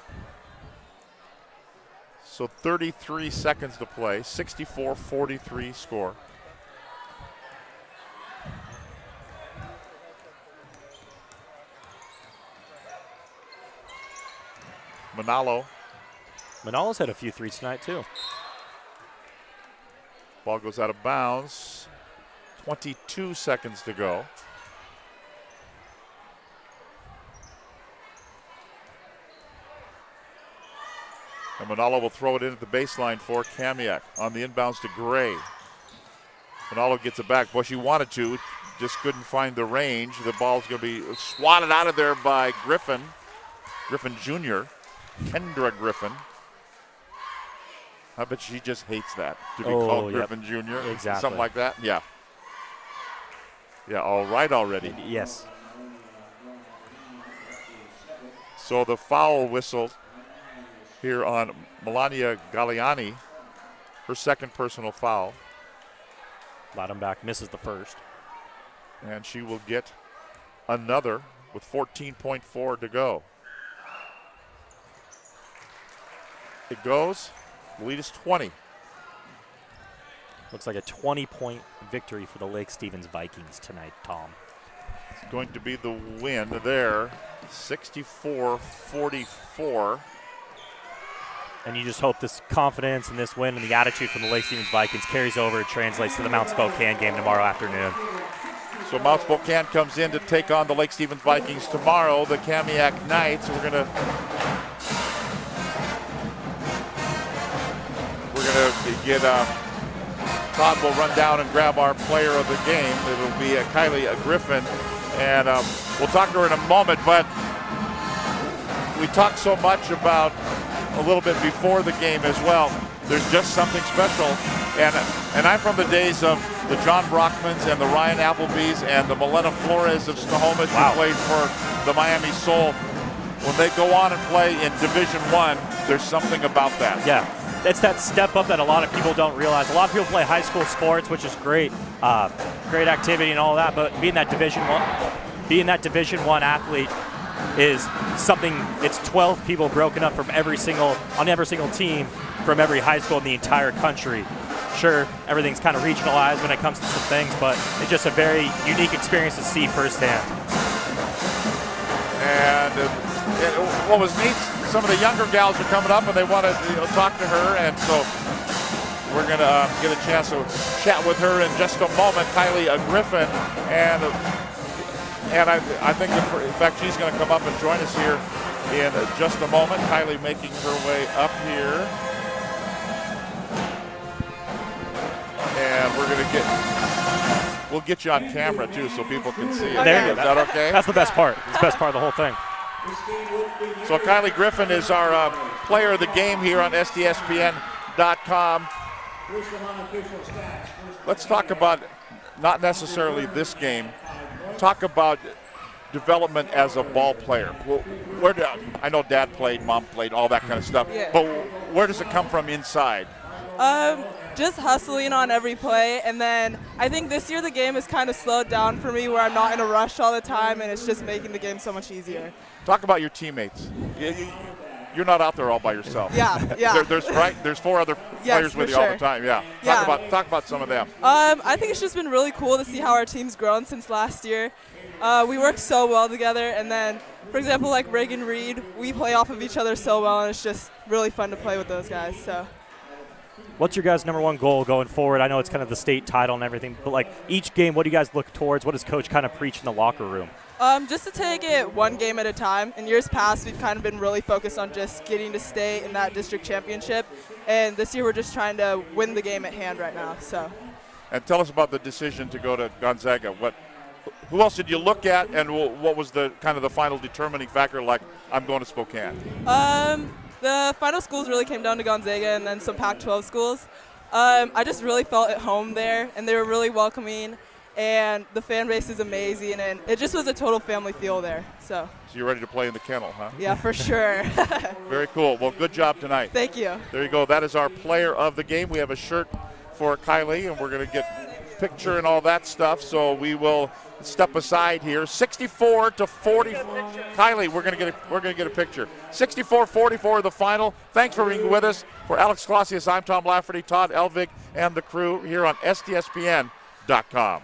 S1: So 33 seconds to play, 64-43 score.
S2: Manalo's had a few threes tonight, too.
S1: Ball goes out of bounds. 22 seconds to go. And Manalo will throw it in at the baseline for Kamiak. On the inbounds to Gray. Manalo gets it back. Boy, she wanted to, just couldn't find the range. The ball's going to be swatted out of there by Griffin. Griffin Jr., Kendra Griffin. I bet she just hates that, to be called Griffin Jr.
S2: Exactly.
S1: Something like that. Yeah. Yeah, all right already.
S2: Yes.
S1: So the foul whistled here on Melania Galliani, her second personal foul.
S2: Bottom back misses the first.
S1: And she will get another with 14.4 to go. It goes. The lead is 20.
S2: Looks like a 20-point victory for the Lake Stevens Vikings tonight, Tom.
S1: It's going to be the win there, 64-44.
S2: And you just hope this confidence and this win and the attitude from the Lake Stevens Vikings carries over and translates to the Mount Spokane game tomorrow afternoon.
S1: So Mount Spokane comes in to take on the Lake Stevens Vikings tomorrow. The Kamiak Knights, we're going to get Todd will run down and grab our player of the game. It'll be Kylie Griffin, and we'll talk to her in a moment, but we talked so much about a little bit before the game as well. There's just something special, and I'm from the days of the John Brockmans and the Ryan Applebys and the Milena Flores of Snohomish who played for the Miami Soul. When they go on and play in Division I, there's something about that.
S2: Yeah. It's that step up that a lot of people don't realize. A lot of people play high school sports, which is great, great activity and all that. But being that Division I athlete is something. It's 12 people broken up from on every single team from every high school in the entire country. Sure, everything's kind of regionalized when it comes to some things, but it's just a very unique experience to see firsthand.
S1: And what was neat, some of the younger gals are coming up and they want to talk to her, and so we're going to get a chance to chat with her in just a moment. Kylie Griffin, and I think, in fact, she's going to come up and join us here in just a moment. Kylie making her way up here. And we'll get you on camera too so people can see it.
S2: There you
S1: go. Is that okay?
S2: That's the best part. It's the best part of the whole thing.
S1: So Kylie Griffin is our player of the game here on STSPN.com. Let's talk about not necessarily this game. Talk about development as a ball player. I know Dad played, Mom played, all that kind of stuff.
S12: Yeah.
S1: But where does it come from inside?
S12: Just hustling on every play, and then I think this year the game has kind of slowed down for me where I'm not in a rush all the time, and it's just making the game so much easier.
S1: Talk about your teammates. You're not out there all by yourself.
S12: Yeah.
S1: There's 4 other players with you all the time. Yeah. Talk about some of them.
S12: I think it's just been really cool to see how our team's grown since last year. We work so well together, and then, for example, like Reagan Reed, we play off of each other so well, and it's just really fun to play with those guys. So.
S2: What's your guys' #1 goal going forward? I know it's kind of the state title and everything, but like each game, what do you guys look towards? What does Coach kind of preach in the locker room?
S12: Just to take it one game at a time. In years past, we've kind of been really focused on just getting to state in that district championship. And this year, we're just trying to win the game at hand right now. So.
S1: And tell us about the decision to go to Gonzaga. Who else did you look at, and what was the kind of the final determining factor? Like, I'm going to Spokane.
S12: The final schools really came down to Gonzaga and then some Pac-12 schools. I just really felt at home there, and they were really welcoming. And the fan base is amazing, and it just was a total family feel there. So
S1: you're ready to play in the kennel, huh?
S12: Yeah, for sure.
S1: Very cool. Well, good job tonight.
S12: Thank you.
S1: There you go. That is our player of the game. We have a shirt for Kylie, and we're going to get picture and all that stuff. So we will step aside here. 64-40. Kylie, we're going to get a picture. 64-44 the final. Thanks for being with us. For Alex Clausius, I'm Tom Lafferty, Todd Elvig, and the crew here on STSPN.com.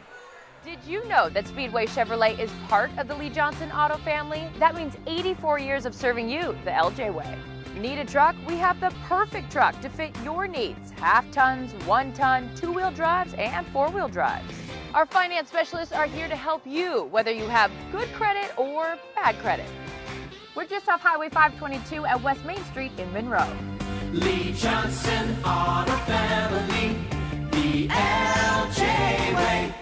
S6: Did you know that Speedway Chevrolet is part of the Lee Johnson Auto family? That means 84 years of serving you the LJ way. Need a truck? We have the perfect truck to fit your needs. Half tons, 1 ton, 2-wheel drives, and 4-wheel drives. Our finance specialists are here to help you, whether you have good credit or bad credit. We're just off Highway 522 at West Main Street in Monroe.
S5: Lee Johnson Auto Family, the LJ way.